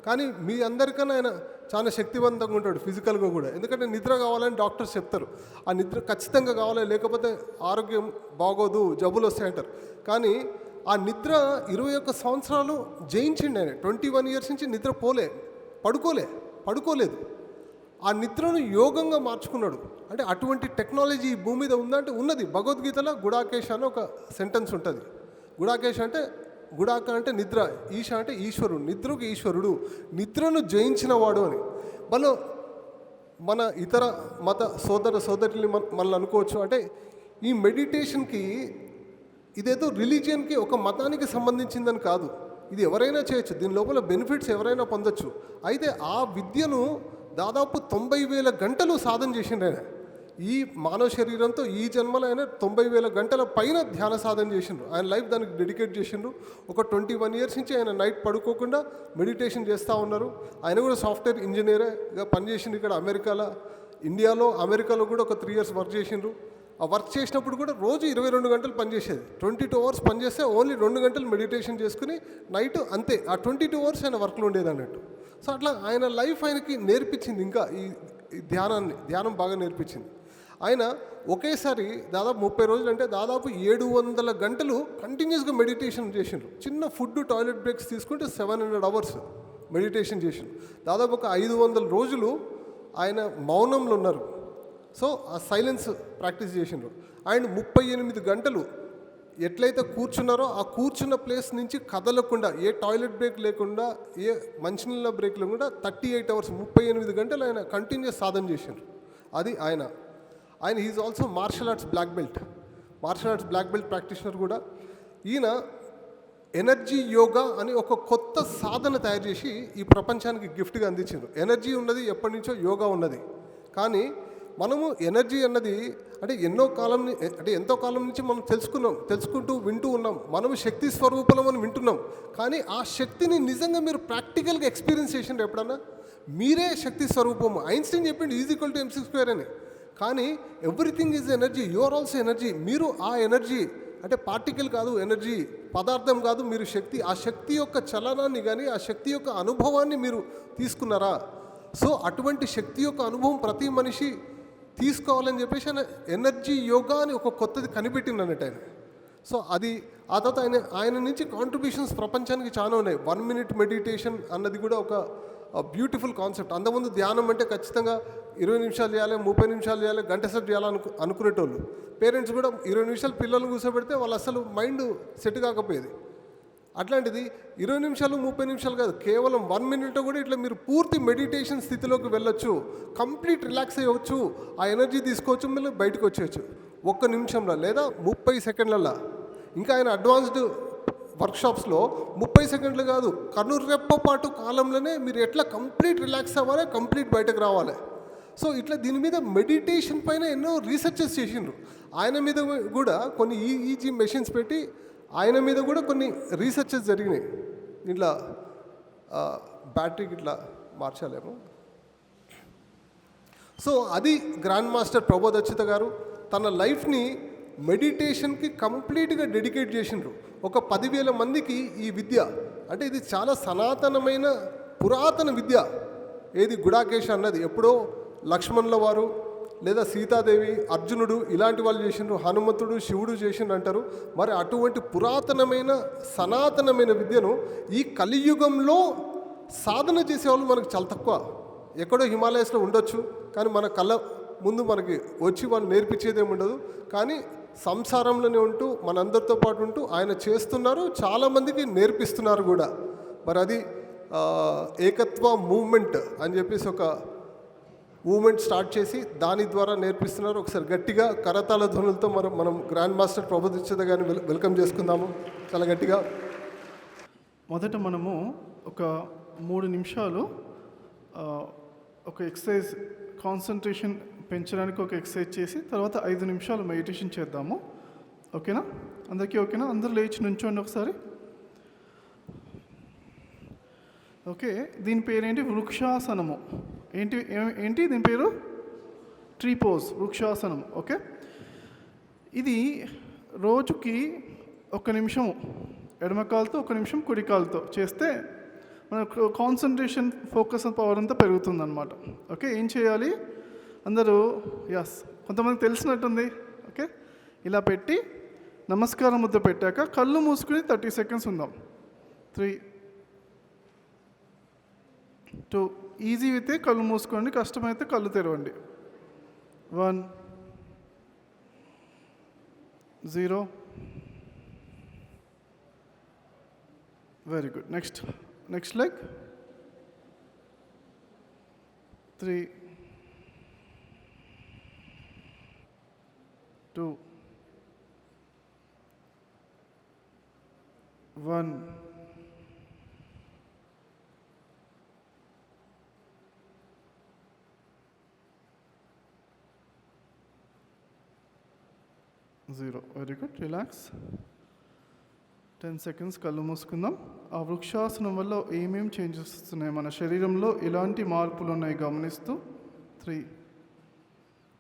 కానీ మీ అందరికన్నా ఆయన చాలా శక్తివంతంగా ఉంటాడు ఫిజికల్గా కూడా. ఎందుకంటే నిద్ర కావాలని డాక్టర్స్ చెప్తారు, ఆ నిద్ర ఖచ్చితంగా కావాలి, లేకపోతే ఆరోగ్యం బాగోదు, జబ్బులు వస్తాయంటారు. కానీ ఆ నిద్ర 21 సంవత్సరాలు జయించిండి ఆయన. 21 years నుంచి నిద్ర పడుకోలేదు. ఆ నిద్రను యోగంగా మార్చుకున్నాడు. అంటే అటువంటి టెక్నాలజీ ఈ భూమి మీద ఉందంటే ఉన్నది. భగవద్గీతలో గుడాకేశ అని ఒక సెంటెన్స్ ఉంటుంది. గుడాకేశ అంటే గుడాక అంటే నిద్ర, ఈశ అంటే ఈశ్వరుడు, నిద్రకు ఈశ్వరుడు, నిద్రను జయించిన వాడు అని. మన ఇతర మత సోదరుల్ని మనల్ని అనుకోవచ్చు. అంటే ఈ మెడిటేషన్కి ఇదేదో రిలీజియన్కి, ఒక మతానికి సంబంధించిందని కాదు. ఇది ఎవరైనా చేయొచ్చు, దీని లోపల బెనిఫిట్స్ ఎవరైనా పొందొచ్చు. అయితే ఆ విద్యను దాదాపు 90,000 గంటలు సాధన చేసిండు ఆయన. ఈ మానవ శరీరంతో ఈ జన్మలో ఆయన 90,000 గంటల పైన ధ్యాన సాధన చేసిండ్రు. ఆయన లైఫ్ దానికి డెడికేట్ చేసిండ్రు. ఒక 21 years నుంచి ఆయన నైట్ పడుకోకుండా మెడిటేషన్ చేస్తూ ఉన్నారు. ఆయన కూడా సాఫ్ట్వేర్ ఇంజనీర్గా పనిచేసిండు ఇక్కడ అమెరికాలో కూడా ఒక 3 years వర్క్ చేసిండ్రు. ఆ వర్క్ చేసినప్పుడు కూడా రోజు 22 గంటలు పనిచేసేది. 22 hours పనిచేస్తే ఓన్లీ 2 గంటలు మెడిటేషన్ చేసుకుని నైట్ అంతే. ఆ 22 hours ఆయన వర్క్లో ఉండేది అన్నట్టు. సో అట్లా ఆయన లైఫ్ ఆయనకి నేర్పించింది. ఇంకా ఈ ధ్యానం బాగా నేర్పించింది. ఆయన ఒకేసారి దాదాపు 30 రోజులు అంటే దాదాపు 700 గంటలు కంటిన్యూస్గా మెడిటేషన్ చేసిండ్రు. చిన్న ఫుడ్, టాయిలెట్ బ్రేక్స్ తీసుకుంటే 700 hours మెడిటేషన్ చేసిండ్రు. దాదాపు ఒక 500 రోజులు ఆయన మౌనంలో ఉన్నారు. సో ఆ సైలెన్స్ ప్రాక్టీస్ చేసిండ్రు. ఆయన 38 గంటలు ఎట్లయితే కూర్చున్నారో ఆ కూర్చున్న ప్లేస్ నుంచి కదలకుండా, ఏ టాయిలెట్ బ్రేక్ లేకుండా, ఏ మంచినీళ్ళ బ్రేక్ లేకుండా 38 hours 38 గంటలు ఆయన కంటిన్యూస్ సాధన చేసిండ్రు. అది ఆయన is also martial arts black belt practitioner కూడా. ఈయన ఎనర్జీ యోగా అని ఒక కొత్త సాధన తయారు చేసి ఈ ప్రపంచానికి గిఫ్ట్గా అందించారు. ఎనర్జీ ఉన్నది ఎప్పటి నుంచో యోగా ఉన్నది, కానీ మనము ఎనర్జీ అన్నది అంటే ఎంతో కాలం నుంచి మనం తెలుసుకుంటూ వింటూ ఉన్నాం. మనము శక్తి స్వరూపం అని వింటున్నాం, కానీ ఆ శక్తిని నిజంగా మీరు ప్రాక్టికల్గా ఎక్స్పీరియన్స్ చేసిండ్రు ఎప్పుడన్నా? మీరే శక్తి స్వరూపము. ఐన్స్టీన్ చెప్పిండు E=mc² అని. కానీ everything is energy, you are also energy. మీరు ఆ ఎనర్జీ అంటే పార్టికల్ కాదు, ఎనర్జీ పదార్థం కాదు, మీరు శక్తి. ఆ శక్తి యొక్క చలనాన్ని కానీ ఆ శక్తి యొక్క అనుభవాన్ని మీరు తీసుకున్నారా? సో అటువంటి శక్తి యొక్క అనుభవం ప్రతి మనిషి తీసుకోవాలని చెప్పేసి ఆయన ఎనర్జీ యోగా అని ఒక కొత్తది కనిపెట్టింది అన్నట్టు ఆయన. సో అది ఆ తర్వాత ఆయన నుంచి కాంట్రిబ్యూషన్స్ ప్రపంచానికి చాలా ఉన్నాయి. 1 minute మెడిటేషన్ అన్నది కూడా ఒక బ్యూటిఫుల్ కాన్సెప్ట్. అంతకుముందు ధ్యానం అంటే ఖచ్చితంగా 20 నిమిషాలు చేయాలి, 30 నిమిషాలు చేయాలి, గంట సేపు చేయాలని అనుకునేటోళ్ళు. పేరెంట్స్ కూడా 20 నిమిషాలు పిల్లల్ని కూర్చోబెడితే వాళ్ళు అసలు మైండ్ సెట్ కాకపోయేది. అట్లాంటిది 20 నిమిషాలు 30 నిమిషాలు కాదు, కేవలం 1 minute కూడా ఇట్లా మీరు పూర్తి మెడిటేషన్ స్థితిలోకి వెళ్ళొచ్చు, కంప్లీట్ రిలాక్స్ అయ్యవచ్చు, ఆ ఎనర్జీ తీసుకోవచ్చు, మళ్ళీ బయటకు వచ్చేయచ్చు 1 నిమిషంలో లేదా 30 సెకండ్లలో. ఇంకా ఆయన అడ్వాన్స్డ్ వర్క్షాప్స్లో 30 సెకండ్లు కాదు, కనురెప్పపాటు కాలంలోనే మీరు ఎట్లా కంప్లీట్ రిలాక్స్ అవ్వాలి, కంప్లీట్ బయటకు రావాలి. సో ఇట్లా దీని మీద మెడిటేషన్ పైన ఎన్నో రీసెర్చెస్ చేసిండ్రు. ఆయన మీద కూడా కొన్ని EEG మెషిన్స్ పెట్టి ఆయన మీద కూడా కొన్ని రీసెర్చెస్ జరిగినాయి. ఇట్లా బ్యాటరీకి ఇట్లా మార్చాలేమో. సో అది గ్రాండ్ మాస్టర్ ప్రభోదచ్చిత గారు తన లైఫ్ని మెడిటేషన్కి కంప్లీట్గా డెడికేట్ చేసిండ్రు. ఒక 10,000 మందికి ఈ విద్య అంటే ఇది చాలా సనాతనమైన పురాతన విద్య. ఏది గుడాకేశ అన్నది ఎప్పుడో లక్ష్మణుల వారు లేదా సీతాదేవి, అర్జునుడు ఇలాంటి వాళ్ళు చేసిండ్రు, హనుమంతుడు, శివుడు చేసిండ్రు అంటారు. మరి అటువంటి పురాతనమైన సనాతనమైన విద్యను ఈ కలియుగంలో సాధన చేసేవాళ్ళు మనకు చాలా తక్కువ. ఎక్కడో హిమాలయస్లో ఉండొచ్చు, కానీ మన కళ్ళ ముందు మనకి వచ్చి వాళ్ళు నేర్పించేదేమి ఉండదు. కానీ సంసారంలోనే ఉంటూ మనందరితో పాటు ఉంటూ ఆయన చేస్తున్నారు, చాలామందికి నేర్పిస్తున్నారు కూడా. మరి అది ఏకత్వ మూవ్మెంట్ అని చెప్పేసి ఒక మూవ్మెంట్ స్టార్ట్ చేసి దాని ద్వారా నేర్పిస్తున్నారు. ఒకసారి గట్టిగా కరతాళ ధ్వనులతో మనం గ్రాండ్ మాస్టర్ ప్రభోదచ్చిత గారిని వెల్కమ్ చేసుకుందాము చాలా గట్టిగా. మొదట మనము ఒక 3 నిమిషాలు ఒక ఎక్సర్సైజ్ కాన్సన్ట్రేషన్ పెంచడానికి ఒక ఎక్సర్సైజ్ చేసి తర్వాత 5 నిమిషాలు మెడిటేషన్ చేద్దాము. ఓకేనా? అందరికీ ఓకేనా? అందరూ లేచి నుంచోండి ఒకసారి. ఓకే, దీని పేరేంటి? వృక్షాసనము. ఏంటి దీని పేరు? Tree pose, వృక్షాసనం. ఓకే, ఇది రోజుకి 1 నిమిషము ఎడమ కాలుతో 1 నిమిషం కుడి కాలుతో చేస్తే మన కాన్సన్ట్రేషన్ ఫోకస్ పవర్ అంతా పెరుగుతుందన్నమాట. ఓకే, ఏం చేయాలి అందరూ? కొంతమంది తెలిసినట్టుంది. ఓకే, ఇలా పెట్టి నమస్కారం ముద్ర పెట్టాక కళ్ళు మూసుకుని 30 సెకండ్స్ ఉందాం. 3, 2, ఈజీ అయితే కళ్ళు మూసుకోండి, కష్టమైతే కళ్ళు తెరవండి. 1, 0. Very good. Next leg. 3, 2, 1. Zero. Very good. Relax. 10 seconds కళ్ళు మూసుకుందాం. ఆ వృక్షాసనం వల్ల ఏమేమి చేంజెస్ వస్తున్నాయి మన శరీరంలో, ఎలాంటి మార్పులు ఉన్నాయి గమనిస్తూ. 3,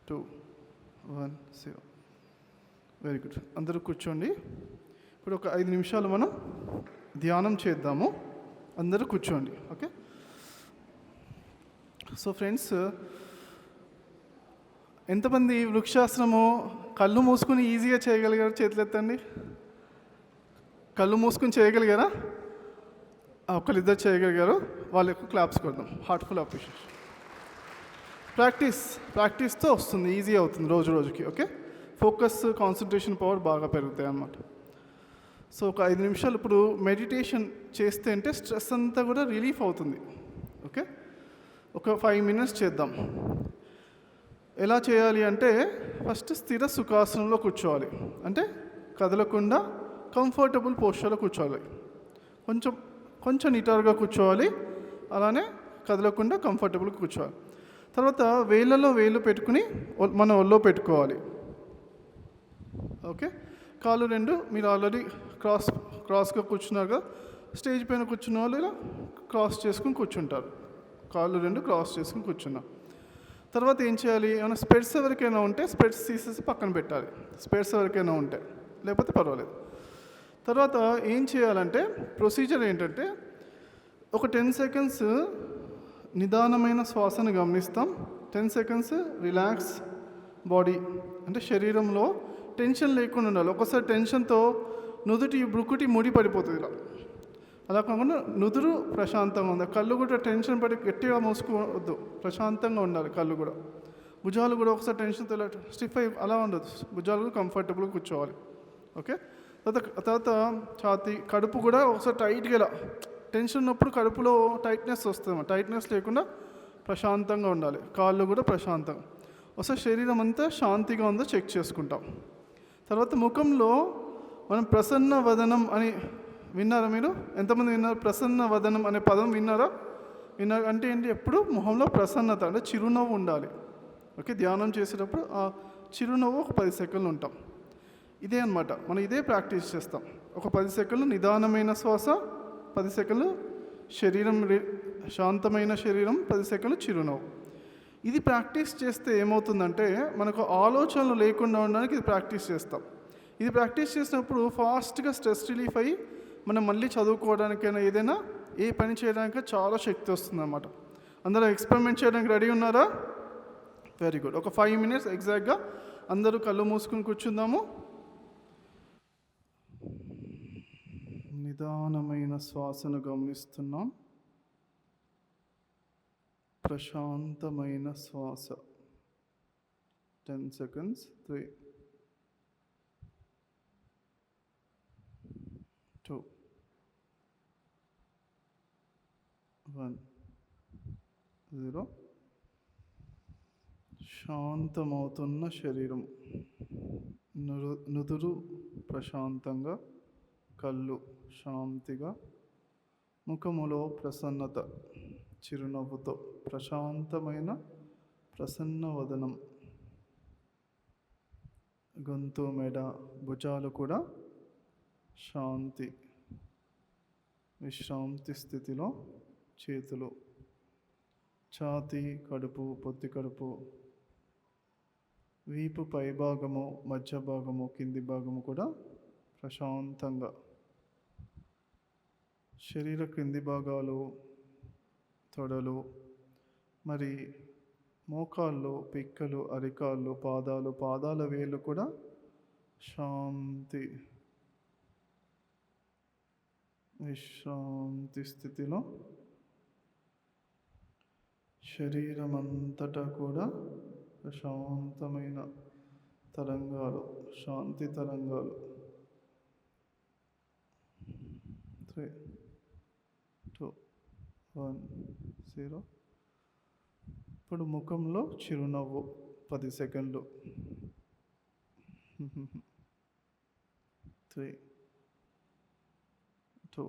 2, 1, 0. Very good. అందరూ కూర్చోండి. ఇప్పుడు ఒక 5 నిమిషాలు మనం ధ్యానం చేద్దాము. అందరూ కూర్చోండి. ఓకే. సో ఫ్రెండ్స్, ఎంతమంది వృక్షాసనము కళ్ళు మూసుకుని ఈజీగా చేయగలిగారు? చేతులు ఎత్తండి. కళ్ళు మూసుకుని చేయగలిగారా? ఒకరిద్దరు చేయగలిగారు, వాళ్ళకు క్లాప్స్ కొడదాం. Heartful appreciation. ప్రాక్టీస్తో వస్తుంది, ఈజీ అవుతుంది రోజు రోజుకి. ఓకే, ఫోకస్, కాన్సన్ట్రేషన్ పవర్ బాగా పెరుగుతాయి అన్నమాట. సో ఒక 5 నిమిషాలు ఇప్పుడు మెడిటేషన్ చేస్తే అంటే స్ట్రెస్ అంతా కూడా రిలీఫ్ అవుతుంది. ఓకే, ఒక 5 మినిట్స్ చేద్దాం. ఎలా చేయాలి అంటే, ఫస్ట్ స్థిర సుఖాసనంలో కూర్చోవాలి. అంటే కదలకుండా కంఫర్టబుల్ పోస్చర్లో కూర్చోవాలి. కొంచెం కొంచెం నిటారుగా కూర్చోవాలి, అలానే కదలకుండా కంఫర్టబుల్గా కూర్చోవాలి. తర్వాత వేళ్ళలో వేళ్ళు పెట్టుకుని మన ఒళ్ళో పెట్టుకోవాలి. ఓకే, కాళ్ళు రెండు మీరు ఆల్రెడీ క్రాస్గా కూర్చున్నారుగా, స్టేజ్ పైన కూర్చున్న వాళ్ళు ఇలా క్రాస్ చేసుకుని కూర్చుంటారు. కాళ్ళు రెండు క్రాస్ చేసుకుని కూర్చున్నాం. తర్వాత ఏం చేయాలి, ఏమైనా స్పెట్స్ ఎవరికైనా ఉంటే స్పెట్స్ తీసేసి పక్కన పెట్టాలి. స్పెట్స్ ఎవరికైనా ఉంటే, లేకపోతే పర్వాలేదు. తర్వాత ఏం చేయాలంటే ప్రొసీజర్ ఏంటంటే ఒక 10 సెకండ్స్ నిదానమైన శ్వాసను గమనిస్తాం. 10 సెకండ్స్ రిలాక్స్ బాడీ, అంటే శరీరంలో టెన్షన్ లేకుండా ఉండాలి. ఒకసారి టెన్షన్తో బ్రుకుటి ముడి పడిపోతుంది ఇలా. అలా కాకుండా నుదురు ప్రశాంతంగా ఉంది. కళ్ళు కూడా టెన్షన్ పడి గట్టిగా మూసుకోవద్దు, ప్రశాంతంగా ఉండాలి కళ్ళు కూడా. భుజాలు కూడా ఒకసారి టెన్షన్తో ఇలా స్టిఫ్ అయి అలా ఉండదు, భుజాలు కూడా కంఫర్టబుల్గా కూర్చోవాలి. ఓకే, తర్వాత ఛాతీ, కడుపు కూడా ఒకసారి టైట్గా ఇలా. టెన్షన్ ఉన్నప్పుడు కడుపులో టైట్నెస్ వస్తుంది, టైట్నెస్ లేకుండా ప్రశాంతంగా ఉండాలి. కాళ్ళు కూడా ప్రశాంతంగా. ఒకసారి శరీరం అంతా శాంతిగా ఉందో చెక్ చేసుకుంటాం. తర్వాత ముఖంలో మనం ప్రసన్న వదనం అని విన్నారా? మీరు ఎంతమంది విన్నారు? ప్రసన్న వదనం అనే పదం విన్నారా? అంటే ఏంటి? ఎప్పుడు మొహంలో ప్రసన్నత, అంటే చిరునవ్వు ఉండాలి. ఓకే, ధ్యానం చేసేటప్పుడు ఆ చిరునవ్వు ఒక 10 సెకండ్లు ఉంటాం. ఇదే అన్నమాట, మనం ఇదే ప్రాక్టీస్ చేస్తాం. ఒక 10 సెకండ్లు నిదానమైన శ్వాస, 10 సెకండ్లు శరీరం శాంతమైన శరీరం, 10 సెకండ్లు చిరునవ్వు. ఇది ప్రాక్టీస్ చేస్తే ఏమవుతుందంటే మనకు ఆలోచనలు లేకుండా ఉండడానికి ఇది ప్రాక్టీస్ చేస్తాం. ఇది ప్రాక్టీస్ చేసినప్పుడు ఫాస్ట్గా స్ట్రెస్ రిలీఫ్ అయ్యి మనం మళ్ళీ చదువుకోవడానికైనా ఏదైనా ఏ పని చేయడానికి చాలా శక్తి వస్తుంది అన్నమాట. అందరూ ఎక్స్పెరిమెంట్ చేయడానికి రెడీ ఉన్నారా? Very good. ఒక 5 మినిట్స్ ఎగ్జాక్ట్గా అందరూ కళ్ళు మూసుకుని కూర్చుందాము. నిదానమైన శ్వాసను గమనిస్తున్నాం. ప్రశాంతమైన శ్వాస. 10 సెకండ్స్. 3, 2, 1, 0. శాంతమవుతున్న శరీరం, నుదురు ప్రశాంతంగా, కళ్ళు శాంతిగా, ముఖములో ప్రసన్నత, చిరునవ్వుతో ప్రశాంతమైన ప్రసన్న వదనం, గొంతు, మెడ, భుజాలు కూడా శాంతి, విశ్రాంతి స్థితిలో. చేతులు, ఛాతీ, కడుపు, పొత్తి కడుపు, వీపు పైభాగము, మధ్య భాగము, కింది భాగము కూడా ప్రశాంతంగా. శరీర క్రింది భాగాలు, తొడలు, మరి మోకాళ్ళు, పిక్కలు, అరికాళ్ళు, పాదాల వేళ్ళు కూడా శాంతి, విశ్రాంతి స్థితిలో. శరీరం అంతటా కూడా ప్రశాంతమైన తరంగాలు, శాంతి తరంగాలు. 3, 2, 1, 0. ఇప్పుడు ముఖంలో చిరునవ్వు 10 సెకండ్లు. 3, 2,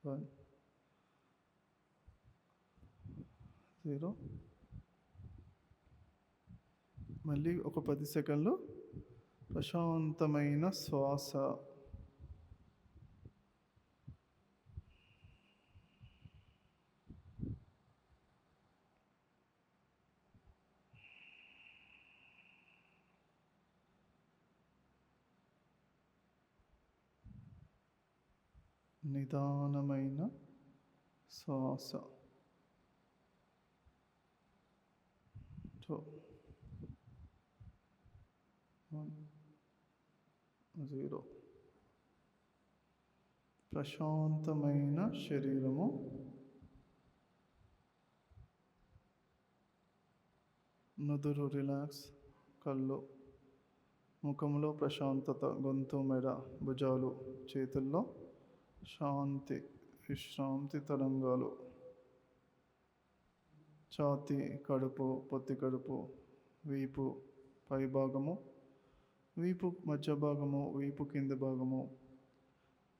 1, 0. మళ్ళీ ఒక 10 సెకండ్లు ప్రశాంతమైన శ్వాస. నిదానమైన శ్వాస. 2, 1, 0. ప్రశాంతమైన శరీరము, నుదురు రిలాక్స్, కళ్ళు, ముఖంలో ప్రశాంతత, గొంతు, మెడ, భుజాలు, చేతుల్లో శాంతి, విశ్రాంతి తరంగాలు. ఛాతీ, కడుపు, పొత్తి కడుపు, వీపు పైభాగము, వీపు మధ్య భాగము, వీపు కింది భాగము,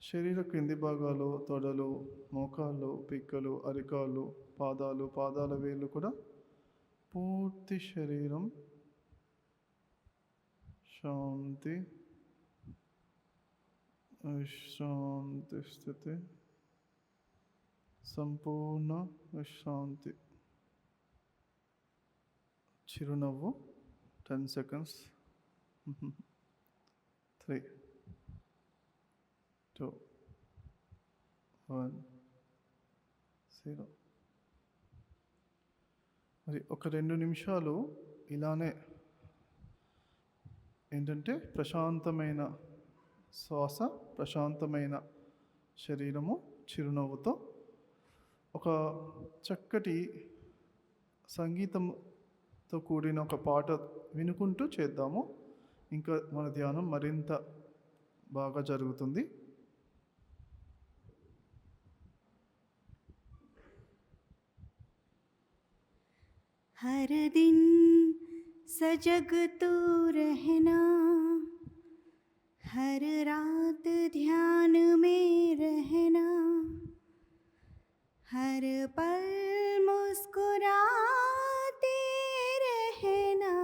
శరీర క్రింది భాగాలు, తొడలు, మోకాళ్ళు, పిక్కలు, అరికాళ్ళు, పాదాలు, పాదాల వేళ్ళు కూడా పూర్తి శరీరం శాంతి, విశ్రాంతి స్థితి, సంపూర్ణ విశ్రాంతి. చిరునవ్వు 10 seconds. 3, 2, 1, 0. మరి ఒక 2 నిమిషాలు ఇలానే ఏంటంటే ప్రశాంతమైన శ్వాస, ప్రశాంతమైన శరీరము, చిరునవ్వుతో ఒక చక్కటి సంగీతంతో కూడిన ఒక పాట వినుకుంటూ చేద్దాము. ఇంకా మన ధ్యానం మరింత బాగా జరుగుతుంది. हर दिन सजग तू रहना, हर रात ध्यान में रहना, हर पल मुस्कुराते रहना।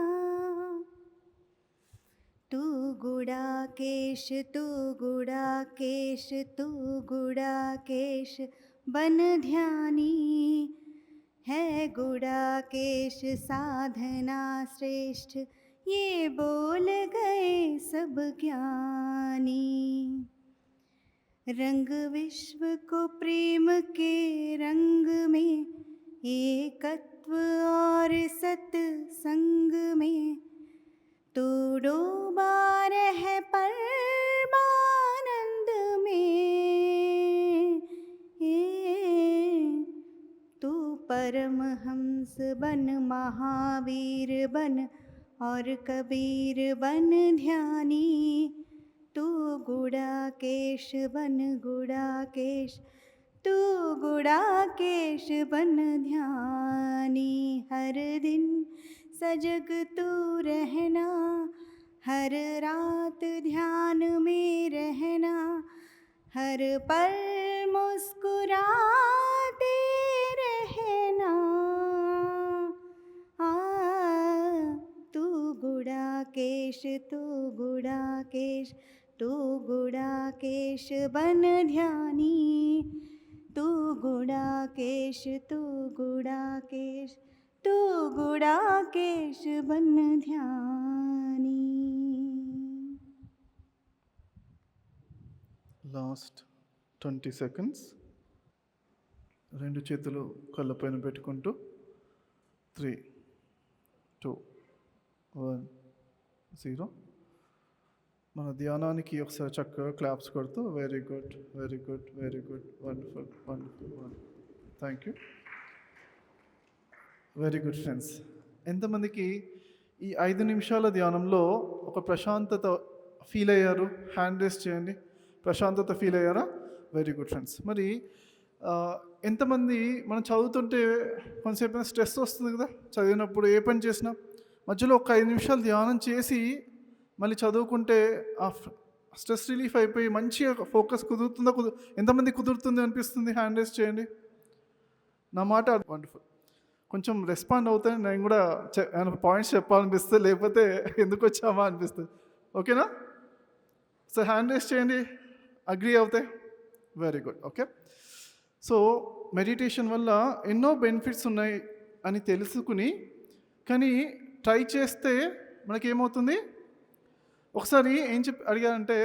तू गुड़ाकेश, तू गुड़ाकेश, तू गुड़ाकेश बन ध्यानी है। गुड़ाकेश साधना श्रेष्ठ, ये बोल गए सब ज्ञानी। रंग विश्व को प्रेम के रंग में, एकत्व और सत्संग में। तू डूबा रहे परमानंद में। तू परमहंस बन, महावीर बन और कबीर बन ध्यानी। तू गुड़ाकेश बन, गुड़ाकेश, तू गुड़ाकेश बन ध्यानी। हर दिन सजग तू रहना, हर रात ध्यान में रहना, हर पल मुस्कुराते रहना। तू गुड़ाकेश, तू गुड़ाकेश, तू गुड़ाकेश बन ध्यानी। तू गुड़ाकेश, तू गुड़ाकेश, तू गुड़ाकेश बन ध्यानी। Last 20 seconds. 2 చేతులు కళ్ళపైన పెట్టుకుంటూ 3, 2, 1, 0. మన ధ్యానానికి ఒకసారి చక్కగా క్లాప్స్ కొడుతూ very good, very good, very good, wonderful, wonderful, wonderful. Thank you. Very good friends. ఎంతమందికి ఈ 5 నిమిషాల ధ్యానంలో ఒక ప్రశాంతత ఫీల్ అయ్యారు? హ్యాండ్ రేస్ చేయండి. ప్రశాంతత ఫీల్ అయ్యారా? Very good friends. మరి ఎంతమంది మనం చదువుతుంటే కొంతసేపు స్ట్రెస్ వస్తుంది కదా, చదివినప్పుడు ఏ పని చేసినా మధ్యలో ఒక 5 నిమిషాలు ధ్యానం చేసి మళ్ళీ చదువుకుంటే ఆ స్ట్రెస్ రిలీఫ్ అయిపోయి మంచిగా ఫోకస్ కుదురుతుందా? ఎంతమంది కుదురుతుంది అనిపిస్తుంది? హ్యాండ్ రేస్ చేయండి. నా మాట వండర్ఫుల్. కొంచెం రెస్పాండ్ అవుతాయి. నేను కూడా పాయింట్స్ చెప్పాలనిపిస్తుంది, లేకపోతే ఎందుకు వచ్చామా అనిపిస్తుంది. ఓకేనా? సో హ్యాండ్ రేస్ చేయండి. అగ్రీ అవుతాయి. Very good. Okay. So meditation వల్ల ఎన్నో బెనిఫిట్స్ ఉన్నాయి అని తెలుసుకుని కానీ ట్రై చేస్తే మనకేమవుతుంది? ఒకసారి ఏం అడిగారంటే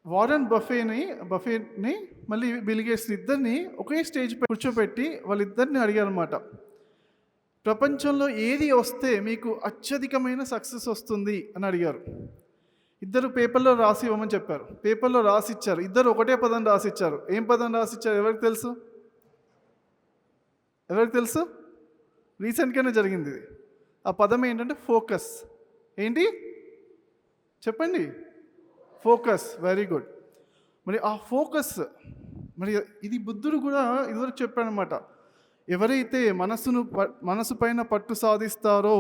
వారెన్ బఫేని మళ్ళీ బిల్ గేట్స్ ఇద్దరిని ఒకే స్టేజ్ పై కూర్చోబెట్టి వాళ్ళిద్దరిని అడిగారన్నమాట, ప్రపంచంలో ఏది వస్తే మీకు అత్యధికమైన సక్సెస్ వస్తుంది అని అడిగారు. ఇద్దరు పేపర్లో రాసి ఇవ్వమని చెప్పారు. పేపర్లో రాసి ఇచ్చారు. ఇద్దరు ఒకటే పదం రాసి ఇచ్చారు. ఏం పదం రాసి ఇచ్చారు? ఎవరికి తెలుసు? ఎవరికి తెలుసు? రీసెంట్గానే జరిగింది ఇది. ఆ పదం ఏంటంటే ఫోకస్. ఏంటి చెప్పండి? ఫోకస్. Very good. మరి ఆ ఫోకస్, మరి ఇది బుద్ధుడు కూడా ఇదివరకు చెప్పాడనమాట. ఎవరైతే మనసు పైన పట్టు సాధిస్తారో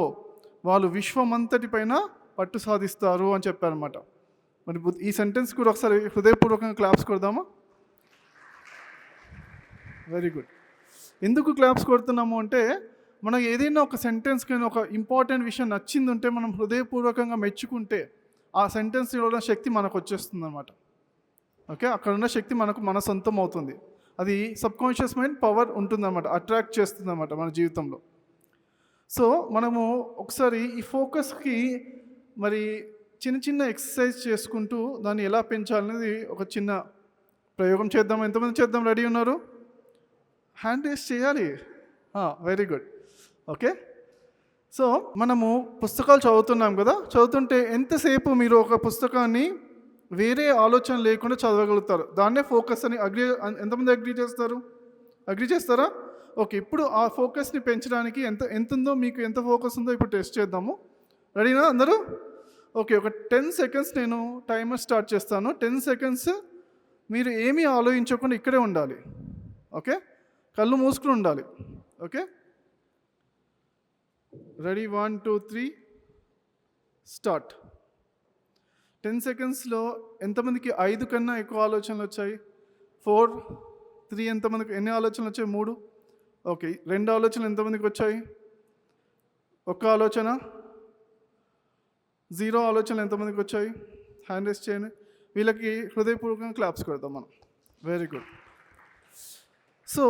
వాళ్ళు విశ్వమంతటి పైన పట్టు సాధిస్తారు అని చెప్పారనమాట. మరి ఈ సెంటెన్స్ కూడా ఒకసారి హృదయపూర్వకంగా క్లాప్స్ కొడదామా? Very good. ఎందుకు క్లాప్స్ కొడుతున్నాము అంటే, మనకు ఏదైనా ఒక సెంటెన్స్ కానీ ఒక ఇంపార్టెంట్ విషయం నచ్చింది ఉంటే మనం హృదయపూర్వకంగా మెచ్చుకుంటే ఆ సెంటెన్స్ ఇవ్వడం శక్తి మనకు వచ్చేస్తుంది అనమాట. ఓకే, అక్కడ ఉన్న శక్తి మన సొంతం అవుతుంది. అది సబ్కాన్షియస్ మైండ్ పవర్ ఉంటుందన్నమాట, అట్రాక్ట్ చేస్తుంది అన్నమాట మన జీవితంలో. సో మనము ఒకసారి ఈ ఫోకస్కి మరి చిన్న చిన్న ఎక్సర్సైజ్ చేసుకుంటూ దాన్ని ఎలా పెంచాలనేది ఒక చిన్న ప్రయోగం చేద్దాం. ఎంతమంది చేద్దాం రెడీ ఉన్నారు? హ్యాండ్ రేస్ చేయాలి. Very good. ఓకే, సో మనము పుస్తకాలు చదువుతున్నాం కదా, చదువుతుంటే ఎంతసేపు మీరు ఒక పుస్తకాన్ని వేరే ఆలోచన లేకుండా చదవగలుగుతారు? దాన్నే ఫోకస్ అని ఎంతమంది అగ్రీ చేస్తారా? ఓకే, ఇప్పుడు ఆ ఫోకస్ని పెంచడానికి ఎంత ఉందో, మీకు ఎంత ఫోకస్ ఉందో ఇప్పుడు టెస్ట్ చేద్దాము. రెడీనా అందరూ? ఓకే, ఒక 10 సెకండ్స్ నేను టైమర్ స్టార్ట్ చేస్తాను. 10 సెకండ్స్ మీరు ఏమీ ఆలోచించకుండా ఇక్కడే ఉండాలి. ఓకే, కళ్ళు మూసుకుని ఉండాలి. Okay, ready? 1 2 3 స్టార్ట్. 10 సెకండ్స్లో ఎంతమందికి 5 కన్నా ఎక్కువ ఆలోచనలు వచ్చాయి? 4 3 ఎంతమందికి ఎన్ని ఆలోచనలు వచ్చాయి? 3. ఓకే, 2 ఆలోచనలు ఎంతమందికి వచ్చాయి? 1 ఆలోచన. 0 ఆలోచనలు ఎంతమందికి వచ్చాయి? హ్యాండ్ రేస్ చేయండి. వీళ్ళకి హృదయపూర్వకంగా క్లాప్స్ కొడతాం మనం. Very good. సో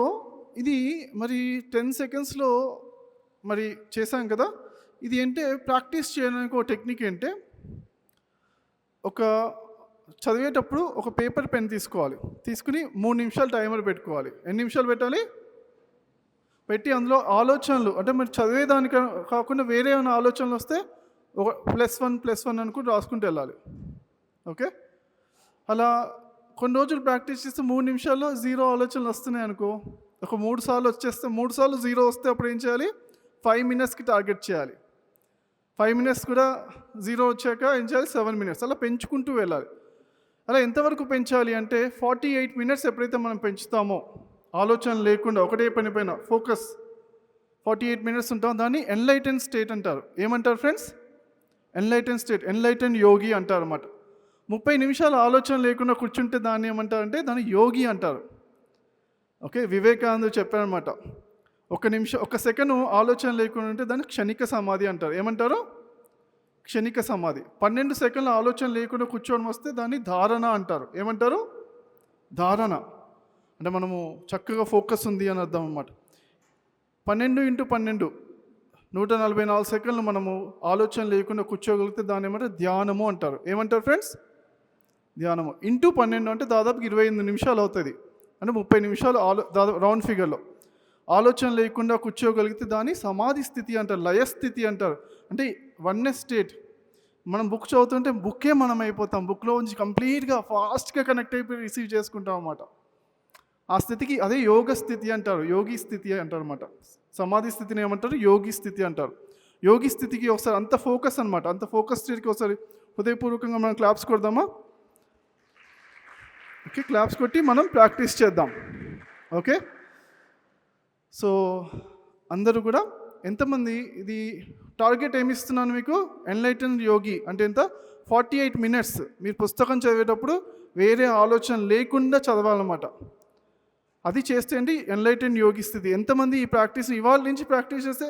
ఇది మరి 10 సెకండ్స్లో మరి చేశాం కదా. ఇది అంటే ప్రాక్టీస్ చేయడానికి ఒక టెక్నిక్ అంటే, ఒక చదివేటప్పుడు ఒక పేపర్ పెన్ తీసుకోవాలి. తీసుకుని 3 నిమిషాలు టైమర్ పెట్టుకోవాలి. ఎన్ని నిమిషాలు పెట్టాలి? పెట్టి అందులో ఆలోచనలు అంటే మరి చదివేదానికి కాకుండా వేరే ఏమైనా ఆలోచనలు వస్తే ఒక +1 అనుకుంటూ రాసుకుంటూ వెళ్ళాలి. ఓకే, అలా కొన్ని రోజులు ప్రాక్టీస్ చేస్తే 3 నిమిషాల్లో 0 ఆలోచనలు వస్తున్నాయి అనుకో, ఒక 3 సార్లు వచ్చేస్తే 3 సార్లు 0 వస్తే అప్పుడు ఏం చేయాలి? 5 మినిట్స్కి టార్గెట్ చేయాలి. 5 మినిట్స్ కూడా 0 వచ్చాక ఏం చేయాలి? 7 మినిట్స్. అలా పెంచుకుంటూ వెళ్ళాలి. అలా ఎంతవరకు పెంచాలి అంటే 48 మినిట్స్ ఎప్పుడైతే మనం పెంచుతామో, ఆలోచన లేకుండా ఒకటే పని పైన ఫోకస్ 48 మినిట్స్ ఉంటాం, దాన్ని ఎన్లైటెన్ స్టేట్ అంటారు. ఏమంటారు ఫ్రెండ్స్? ఎన్లైటెన్ స్టేట్, ఎన్లైటెన్ యోగి అంటారు అన్నమాట. 30 నిమిషాలు ఆలోచన లేకుండా కూర్చుంటే దాన్ని ఏమంటారంటే దాన్ని యోగి అంటారు. ఓకే, వివేకానంద చెప్పారనమాట, 1 సెకండ్ ఆలోచన లేకుండా ఉంటే దాన్ని క్షణిక సమాధి అంటారు. ఏమంటారు? క్షణిక సమాధి. 12 సెకండ్ల ఆలోచన లేకుండా కూర్చోవడం వస్తే దాన్ని ధారణ అంటారు. ఏమంటారు? ధారణ అంటే మనము చక్కగా ఫోకస్ ఉంది అని అర్థం అన్నమాట. 12 × 12 144 సెకండ్లు మనము ఆలోచన లేకుండా కూర్చోగలిగితే దాన్ని ఏమంటారు? ధ్యానము అంటారు. ఏమంటారు ఫ్రెండ్స్? ధ్యానము. ఇంటూ 12 అంటే దాదాపు 28 నిమిషాలు అవుతుంది. అంటే 30 నిమిషాలు దాదాపు రౌండ్ ఫిగర్లో ఆలోచన లేకుండా కూర్చోగలిగితే దాన్ని సమాధి స్థితి అంటారు, లయస్థితి అంటారు. అంటే వన్నెస్ స్టేట్. మనం బుక్ చదువుతుంటే బుక్కే మనం అయిపోతాం, బుక్లో నుంచి కంప్లీట్గా ఫాస్ట్గా కనెక్ట్ అయిపోయి రిసీవ్ చేసుకుంటాం అన్నమాట. ఆ స్థితికి అదే యోగ స్థితి అంటారు, యోగి స్థితి అంటారు అన్నమాట. సమాధి స్థితిని ఏమంటారు? యోగి స్థితి అంటారు. యోగి స్థితికి ఒకసారి అంత ఫోకస్ అనమాట, అంత ఫోకస్ స్టేట్కి ఒకసారి హృదయపూర్వకంగా మనం క్లాప్స్ కొడదామా? ఓకే, క్లాప్స్ కొట్టి మనం ప్రాక్టీస్ చేద్దాం. ఓకే, సో అందరూ కూడా ఎంతమంది ఇది టార్గెట్ ఏమి ఇస్తున్నాను మీకు? ఎన్లైటెన్ యోగి అంటే ఎంత? 48 మినిట్స్ మీరు పుస్తకం చదివేటప్పుడు వేరే ఆలోచన లేకుండా చదవాలన్నమాట. అది చేస్తే అండి ఎన్లైటెన్ యోగి స్థితి. ఎంతమంది ఈ ప్రాక్టీస్ ఇవాళ నుంచి ప్రాక్టీస్ చేస్తే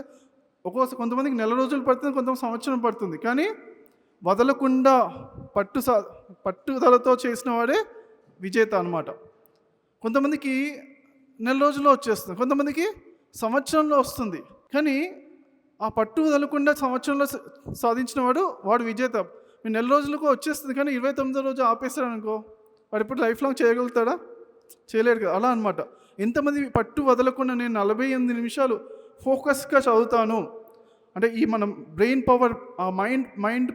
కొంతమందికి నెల రోజులు పడుతుంది, కొంతమంది సంవత్సరం పడుతుంది, కానీ వదలకుండా పట్టుదలతో చేసిన వాడే విజేత అనమాట. కొంతమందికి నెల రోజుల్లో వచ్చేస్తుంది, కొంతమందికి సంవత్సరంలో వస్తుంది, కానీ ఆ పట్టు వదలకుండా సంవత్సరంలో సాధించిన వాడు విజేత. మీరు నెల రోజులకు వచ్చేస్తుంది, కానీ 29వ రోజు ఆపేస్తాడు అనుకో, వాడు ఇప్పుడు లైఫ్ లాంగ్ చేయగలుగుతాడా? చేయలేడు కదా. అలా అనమాట. ఎంతమంది పట్టు వదలకుండా నేను 48 నిమిషాలు ఫోకస్గా చదువుతాను అంటే ఈ మనం బ్రెయిన్ పవర్, ఆ మైండ్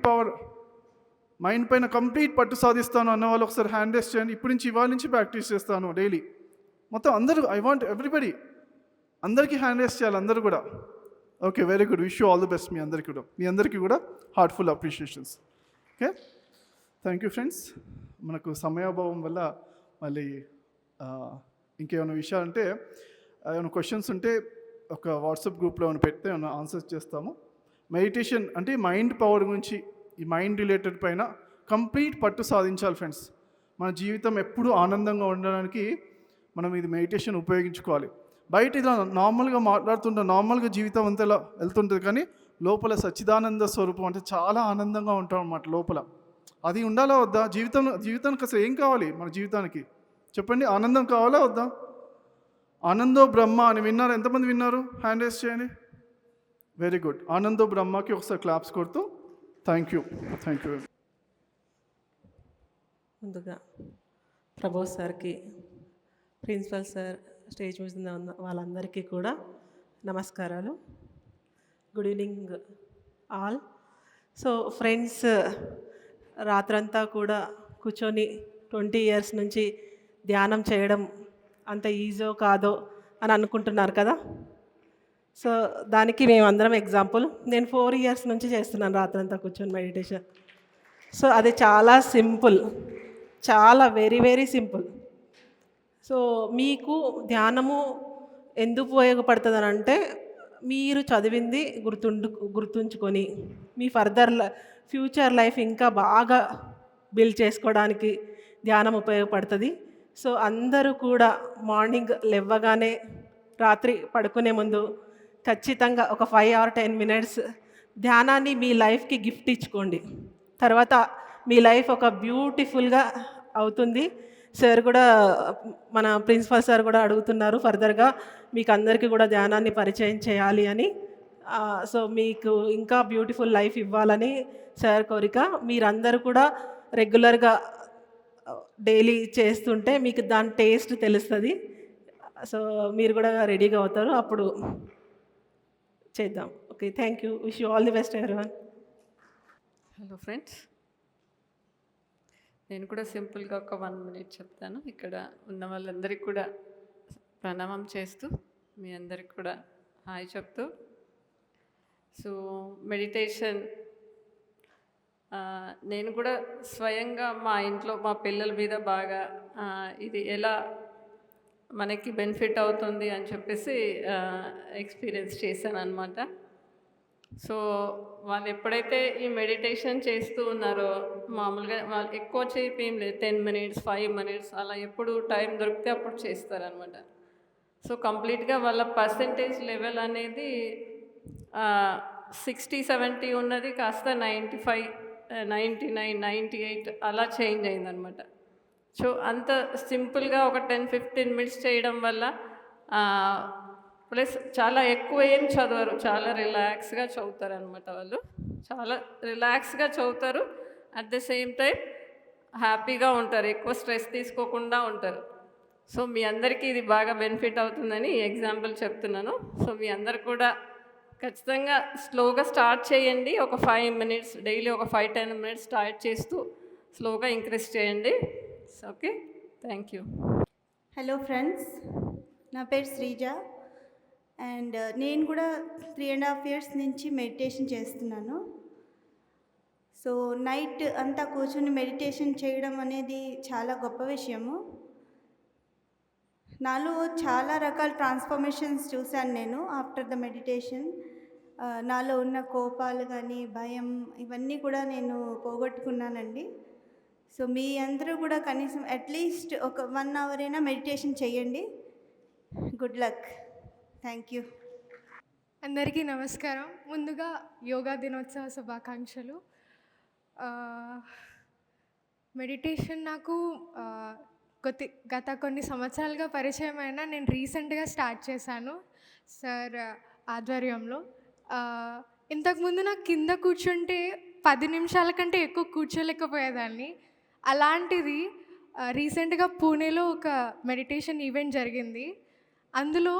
పైన కంప్లీట్ పట్టు సాధిస్తాను అన్న వాళ్ళు ఒకసారి హ్యాండ్ రేస్ చేయండి. ఇప్పటి నుంచి ఇవాళ నుంచి ప్రాక్టీస్ చేస్తాను డైలీ. మొత్తం అందరూ, ఐ వాంట్ ఎవ్రీబడి, అందరికీ హ్యాండ్ రేస్ చేయాలి అందరూ కూడా. Okay, very good. Wish you all the best. మీ అందరికీ కూడా heartful appreciations. Okay, thank you friends. మనకు సమయాభావం వల్ల మళ్ళీ ఇంకేమైనా విషయాలంటే ఏమైనా క్వశ్చన్స్ ఉంటే ఒక వాట్సాప్ గ్రూప్లో ఏమైనా పెడితే ఏమైనా ఆన్సర్స్ చేస్తాము. మెడిటేషన్ అంటే మైండ్ పవర్ గురించి, ఈ మైండ్ రిలేటెడ్ పైన కంప్లీట్ పట్టు సాధించాలి ఫ్రెండ్స్. మన జీవితం ఎప్పుడూ ఆనందంగా ఉండడానికి మనం ఇది మెడిటేషన్ ఉపయోగించుకోవాలి. బయట ఇలా నార్మల్గా మాట్లాడుతుంటే నార్మల్గా జీవితం అంతా ఇలా వెళ్తుంటుంది, కానీ లోపల సచ్చిదానంద స్వరూపం అంటే చాలా ఆనందంగా ఉంటాం అన్నమాట లోపల. అది ఉండాలా వద్దా? జీవితానికి అసలు ఏం కావాలి మన జీవితానికి చెప్పండి? ఆనందం కావాలా వద్దా? ఆనందో బ్రహ్మ అని విన్నారు? ఎంతమంది విన్నారు? హ్యాండ్ రేస్ చేయండి. Very good. ఆనందో బ్రహ్మకి ఒకసారి క్లాప్స్ కొడుతూ థ్యాంక్ యూ. ముందుగా ప్రభోజ్ సార్కి, ప్రిన్సిపల్ సార్, స్టేజ్ మీద ఉన్న వాళ్ళందరికీ కూడా నమస్కారాలు. Good evening all. So friends, రాత్రంతా కూడా కూర్చొని 20 years నుంచి ధ్యానం చేయడం అంత ఈజో కాదో అని అనుకుంటున్నారు కదా. సో దానికి మేమందరం ఎగ్జాంపుల్. నేను 4 years నుంచి చేస్తున్నాను రాత్రంతా కూర్చొని మెడిటేషన్. సో అది చాలా సింపుల్, చాలా వెరీ వెరీ సింపుల్. సో మీకు ధ్యానము ఎందుకు ఉపయోగపడుతుంది అని అంటే, మీరు చదివింది గుర్తుంచుకొని మీ ఫ్యూచర్ లైఫ్ ఇంకా బాగా బిల్డ్ చేసుకోవడానికి ధ్యానం ఉపయోగపడుతుంది. సో అందరూ కూడా మార్నింగ్ లేవగానే, రాత్రి పడుకునే ముందు ఖచ్చితంగా ఒక 5 or 10 minutes ధ్యానాన్ని మీ లైఫ్కి గిఫ్ట్ ఇచ్చుకోండి. తర్వాత మీ లైఫ్ ఒక బ్యూటిఫుల్గా అవుతుంది. సార్ కూడా, మన ప్రిన్సిపల్ సార్ కూడా అడుగుతున్నారు ఫర్దర్గా మీకు అందరికీ కూడా ధ్యానాన్ని పరిచయం చేయాలి అని. సో మీకు ఇంకా బ్యూటిఫుల్ లైఫ్ ఇవ్వాలని సార్ కోరిక. మీరందరూ కూడా రెగ్యులర్గా డైలీ చేస్తుంటే మీకు దాని టేస్ట్ తెలుస్తుంది. సో మీరు కూడా రెడీగా అవుతారు, అప్పుడు చేద్దాం. Okay, thank you. Wish you all the best everyone. Hello friends, నేను కూడా సింపుల్గా ఒక 1 minute చెప్తాను. ఇక్కడ ఉన్న వాళ్ళందరికీ కూడా ప్రణామం చేస్తూ, మీ అందరికి కూడా హాయ్ చెప్తూ. సో మెడిటేషన్ నేను కూడా స్వయంగా మా ఇంట్లో మా పిల్లల మీద బాగా ఇది ఎలా మనకి బెనిఫిట్ అవుతుంది అని చెప్పేసి ఎక్స్పీరియన్స్ చేశాను అనమాట. సో వాళ్ళు ఎప్పుడైతే ఈ మెడిటేషన్ చేస్తూ ఉన్నారో, మామూలుగా వాళ్ళు ఎక్కువ చేపి ఏం లేదు, 10 minutes 5 minutes అలా ఎప్పుడు టైం దొరికితే అప్పుడు చేస్తారనమాట. సో కంప్లీట్గా వాళ్ళ పర్సంటేజ్ లెవెల్ అనేది 60-70 ఉన్నది కాస్త 95, 99, 98 అలా చేంజ్ అయిందనమాట. సో అంత సింపుల్గా ఒక 10-15 minutes చేయడం వల్ల ప్లస్ చాలా ఎక్కువ ఏం చదవరు, చాలా రిలాక్స్గా చదువుతారు అనమాట. వాళ్ళు చాలా రిలాక్స్గా చదువుతారు, అట్ ద సేమ్ టైం హ్యాపీగా ఉంటారు, ఎక్కువ స్ట్రెస్ తీసుకోకుండా ఉంటారు. సో మీ అందరికీ ఇది బాగా బెనిఫిట్ అవుతుందని ఎగ్జాంపుల్ చెప్తున్నాను. సో మీ అందరు కూడా ఖచ్చితంగా స్లోగా స్టార్ట్ చేయండి. ఒక 5 minutes డైలీ, ఒక 5-10 minutes స్టార్ట్ చేస్తూ స్లోగా ఇంక్రీజ్ చేయండి. Okay, thank you. Hello friends, నా పేరు శ్రీజ అండ్ నేను కూడా 3.5 years నుంచి మెడిటేషన్ చేస్తున్నాను. సో నైట్ అంతా కూర్చొని మెడిటేషన్ చేయడం అనేది చాలా గొప్ప విషయము. నాలో చాలా రకాల ట్రాన్స్ఫర్మేషన్స్ చూశాను నేను ఆఫ్టర్ ద మెడిటేషన్. నాలో ఉన్న కోపాలు కానీ, భయం, ఇవన్నీ కూడా నేను పోగొట్టుకున్నానండి. సో మీ అందరూ కూడా కనీసం అట్లీస్ట్ ఒక 1 hour అయినా మెడిటేషన్ చేయండి. Good luck. Thank you. అందరికీ నమస్కారం. ముందుగా యోగా దినోత్సవ శుభాకాంక్షలు. మెడిటేషన్ నాకు గత కొన్ని సంవత్సరాలుగా పరిచయం అయినా నేను రీసెంట్గా స్టార్ట్ చేశాను సార్ ఆధ్వర్యంలో. ఇంతకుముందు నాకు కింద కూర్చుంటే 10 నిమిషాల కంటే ఎక్కువ కూర్చోలేకపోయేదాన్ని. అలాంటిది రీసెంట్గా పూణేలో ఒక మెడిటేషన్ ఈవెంట్ జరిగింది. అందులో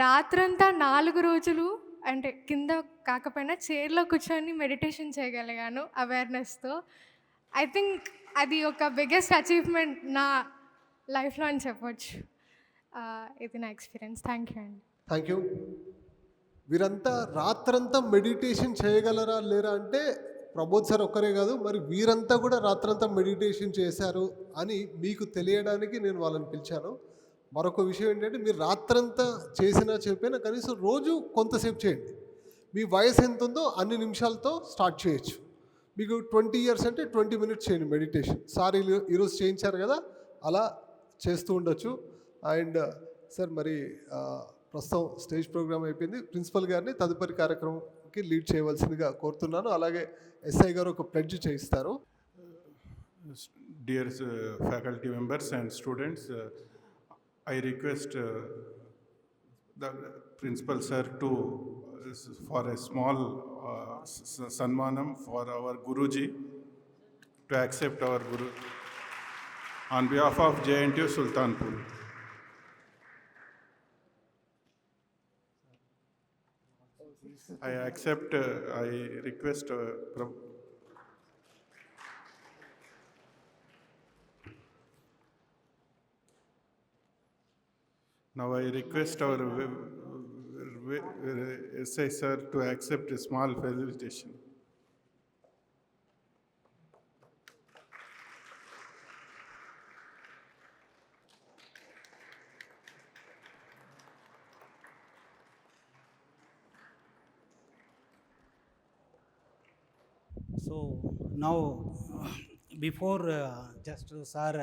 రాత్రంతా 4 రోజులు అంటే కింద కాకపోయినా చైర్లో కూర్చొని మెడిటేషన్ చేయగలిగాను అవేర్నెస్తో. ఐ థింక్ అది ఒక బిగ్గెస్ట్ అచీవ్మెంట్ నా లైఫ్లో అని చెప్పొచ్చు. ఇది నా ఎక్స్పీరియన్స్. థ్యాంక్ యూ అండి. Thank you. వీరంతా రాత్రంతా మెడిటేషన్ చేయగలరా లేరా అంటే ప్రబోధ్ సార్ ఒక్కరే కాదు, మరి వీరంతా కూడా రాత్రంతా మెడిటేషన్ చేశారు అని మీకు తెలియడానికి నేను వాళ్ళని పిలిచాను. మరొక విషయం ఏంటంటే, మీరు రాత్రంతా చేసినా చెప్పినా కనీసం రోజు కొంతసేపు చేయండి. మీ వయసు ఎంత ఉందో అన్ని నిమిషాలతో స్టార్ట్ చేయొచ్చు. మీకు 20 ఇయర్స్ అంటే 20 మినిట్స్ చేయండి మెడిటేషన్. సార్ ఈరోజు చేయించారు కదా, అలా చేస్తూ ఉండొచ్చు. అండ్ సార్ మరి ప్రస్తుతం స్టేజ్ ప్రోగ్రామ్ అయిపోయింది. ప్రిన్సిపల్ గారిని తదుపరి కార్యక్రమంకి లీడ్ చేయవలసిందిగా కోరుతున్నాను. అలాగే ఎస్ఐ గారు ఒక ప్లెడ్జ్ చేయిస్తారు. Dear faculty members and students, I request the principal sir to for a small sanmanam for our Guruji, to accept our Guru on behalf of JNTU Sultanpur. I request now I request our SI sir to accept a small felicitation. So now before just sir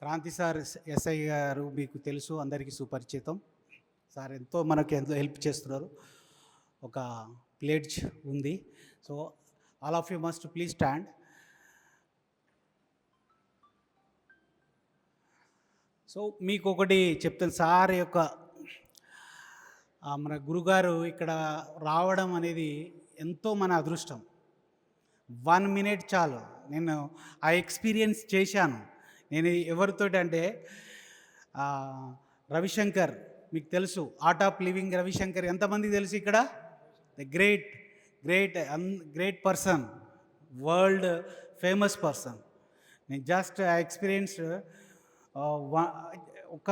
Kranthi sir SI గారు మీకు తెలుసు, అందరికీ సుపరిచితం. Sir ఎంతో help చేస్తున్నారు. ఒక ప్లేడ్జ్ ఉంది. So all of you must please stand. So మీకు ఒకటి చెప్తాను, సార్ యొక్క మన గురుగారు ఇక్కడ రావడం అనేది ఎంతో మన అదృష్టం. 1 మినిట్ చాలు. నేను ఆ ఎక్స్పీరియన్స్ చేశాను. నేను ఎవరితోటి అంటే రవిశంకర్, మీకు తెలుసు, ఆర్ట్ ఆఫ్ లివింగ్ రవిశంకర్ ఎంతమంది తెలుసు ఇక్కడ? The great person, world famous person. నేను జస్ట్ ఆ ఎక్స్పీరియన్స్ ఒక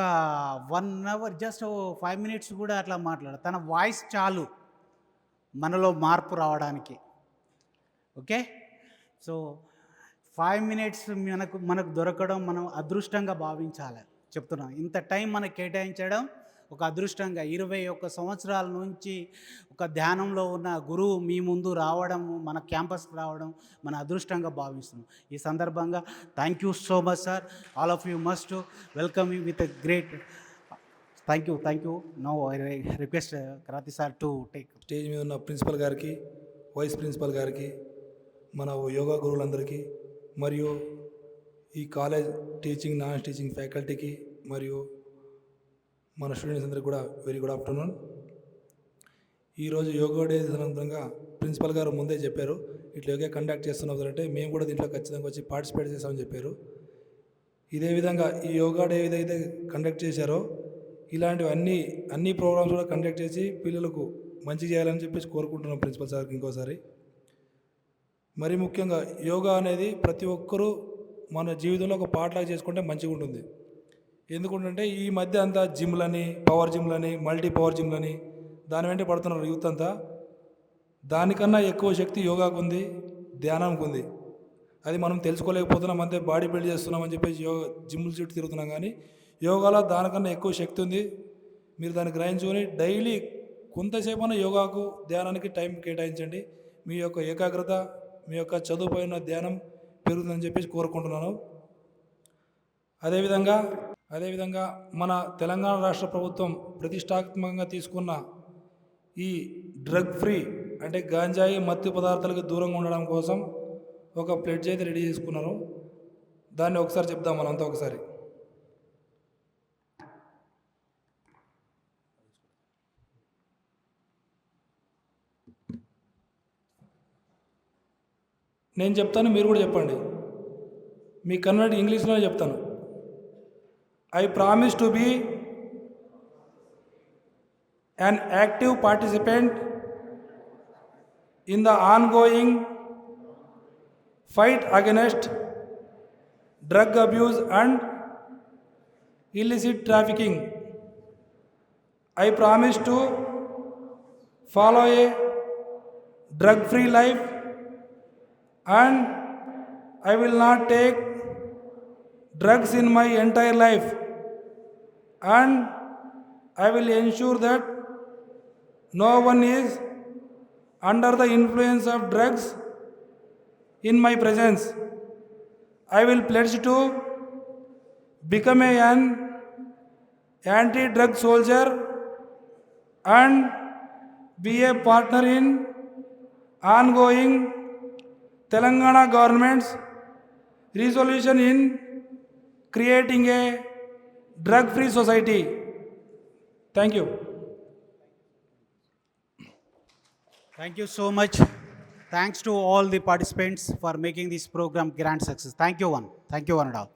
1 అవర్ జస్ట్ 5 మినిట్స్ కూడా అట్లా మాట్లాడ. తన వాయిస్ చాలు మనలో మార్పు రావడానికి. ఓకే, సో 5 మినిట్స్ మనకు దొరకడం మనం అదృష్టంగా భావించాలి. చెప్తున్నాను, ఇంత టైం మనకు కేటాయించడం ఒక అదృష్టంగా. 21 సంవత్సరాల నుంచి ఒక ధ్యానంలో ఉన్న గురువు మీ ముందు రావడం, మన క్యాంపస్కి రావడం మన అదృష్టంగా భావిస్తున్నాం. ఈ సందర్భంగా thank you so much sir. All of you must welcome you with a great thank you. Now I request Kranthi sir to take. Stage మీద ఉన్న ప్రిన్సిపల్ గారికి, వైస్ ప్రిన్సిపల్ గారికి, మన యోగా గురువులందరికీ, మరియు ఈ కాలేజ్ టీచింగ్, నాన్ టీచింగ్ ఫ్యాకల్టీకి, మరియు మన స్టూడెంట్స్ అందరికీ కూడా వెరీ గుడ్ ఆఫ్టర్నూన్. ఈరోజు యోగా డే సందర్భంగా ప్రిన్సిపల్ గారు ముందే చెప్పారు, ఇట్లా యోగా కండక్ట్ చేస్తున్నాం అంటే మేము కూడా దీంట్లో ఖచ్చితంగా వచ్చి పార్టిసిపేట్ చేస్తామని చెప్పారు. ఇదే విధంగా ఈ యోగా డే ఏదైతే కండక్ట్ చేశారో ఇలాంటివి అన్ని ప్రోగ్రామ్స్ కూడా కండక్ట్ చేసి పిల్లలకు మంచి చేయాలని చెప్పేసి కోరుకుంటున్నాం ప్రిన్సిపల్ సార్కి ఇంకోసారి. మరి ముఖ్యంగా యోగా అనేది ప్రతి ఒక్కరూ మన జీవితంలో ఒక పార్ట్లాగా చేసుకుంటే మంచిగా ఉంటుంది. ఎందుకంటే ఈ మధ్య అంతా జిమ్లని, పవర్ జిమ్లని, మల్టీ పవర్ జిమ్లని దాని వెంట పడుతున్నారు యూత్ అంతా. దానికన్నా ఎక్కువ శక్తి యోగాకు ఉంది, ధ్యానానికి ఉంది. అది మనం తెలుసుకోలేకపోతున్నాం, అంతే బాడీ బిల్డ్ చేస్తున్నామని చెప్పేసి జిమ్ల చుట్టూ తిరుగుతున్నాం. కానీ యోగాలో దానికన్నా ఎక్కువ శక్తి ఉంది. మీరు దాన్ని గ్రహించుకొని డైలీ కొంతసేపు యోగాకు, ధ్యానానికి టైం కేటాయించండి. మీ యొక్క ఏకాగ్రత, మీ యొక్క చదువుపైన ధ్యానం పెరుగుతుందని చెప్పేసి కోరుకుంటున్నాను. అదేవిధంగా మన తెలంగాణ రాష్ట్ర ప్రభుత్వం ప్రతిష్టాత్మకంగా తీసుకున్న ఈ డ్రగ్ ఫ్రీ అంటే గాంజాయి, మత్తు పదార్థాలకు దూరంగా ఉండడం కోసం ఒక ప్లెడ్జ్ అయితే రెడీ చేసుకున్నారు. దాన్ని ఒకసారి చెప్దాం మనంతా ఒకసారి. నేను చెప్తాను, మీరు కూడా చెప్పండి. మీ కన్నడ ఇంగ్లీష్లోనే చెప్తాను. I promise to be an active participant in the ongoing fight against drug abuse and illicit trafficking. I promise to follow a drug-free life and I will not take drugs in my entire life, and I will ensure that no one is under the influence of drugs in my presence, I will pledge to become an anti-drug soldier and be a partner in ongoing Telangana government's resolution in creating a drug-free society. Thank you. Thank you so much. Thanks to all the participants for making this program grand success. Thank you one and all.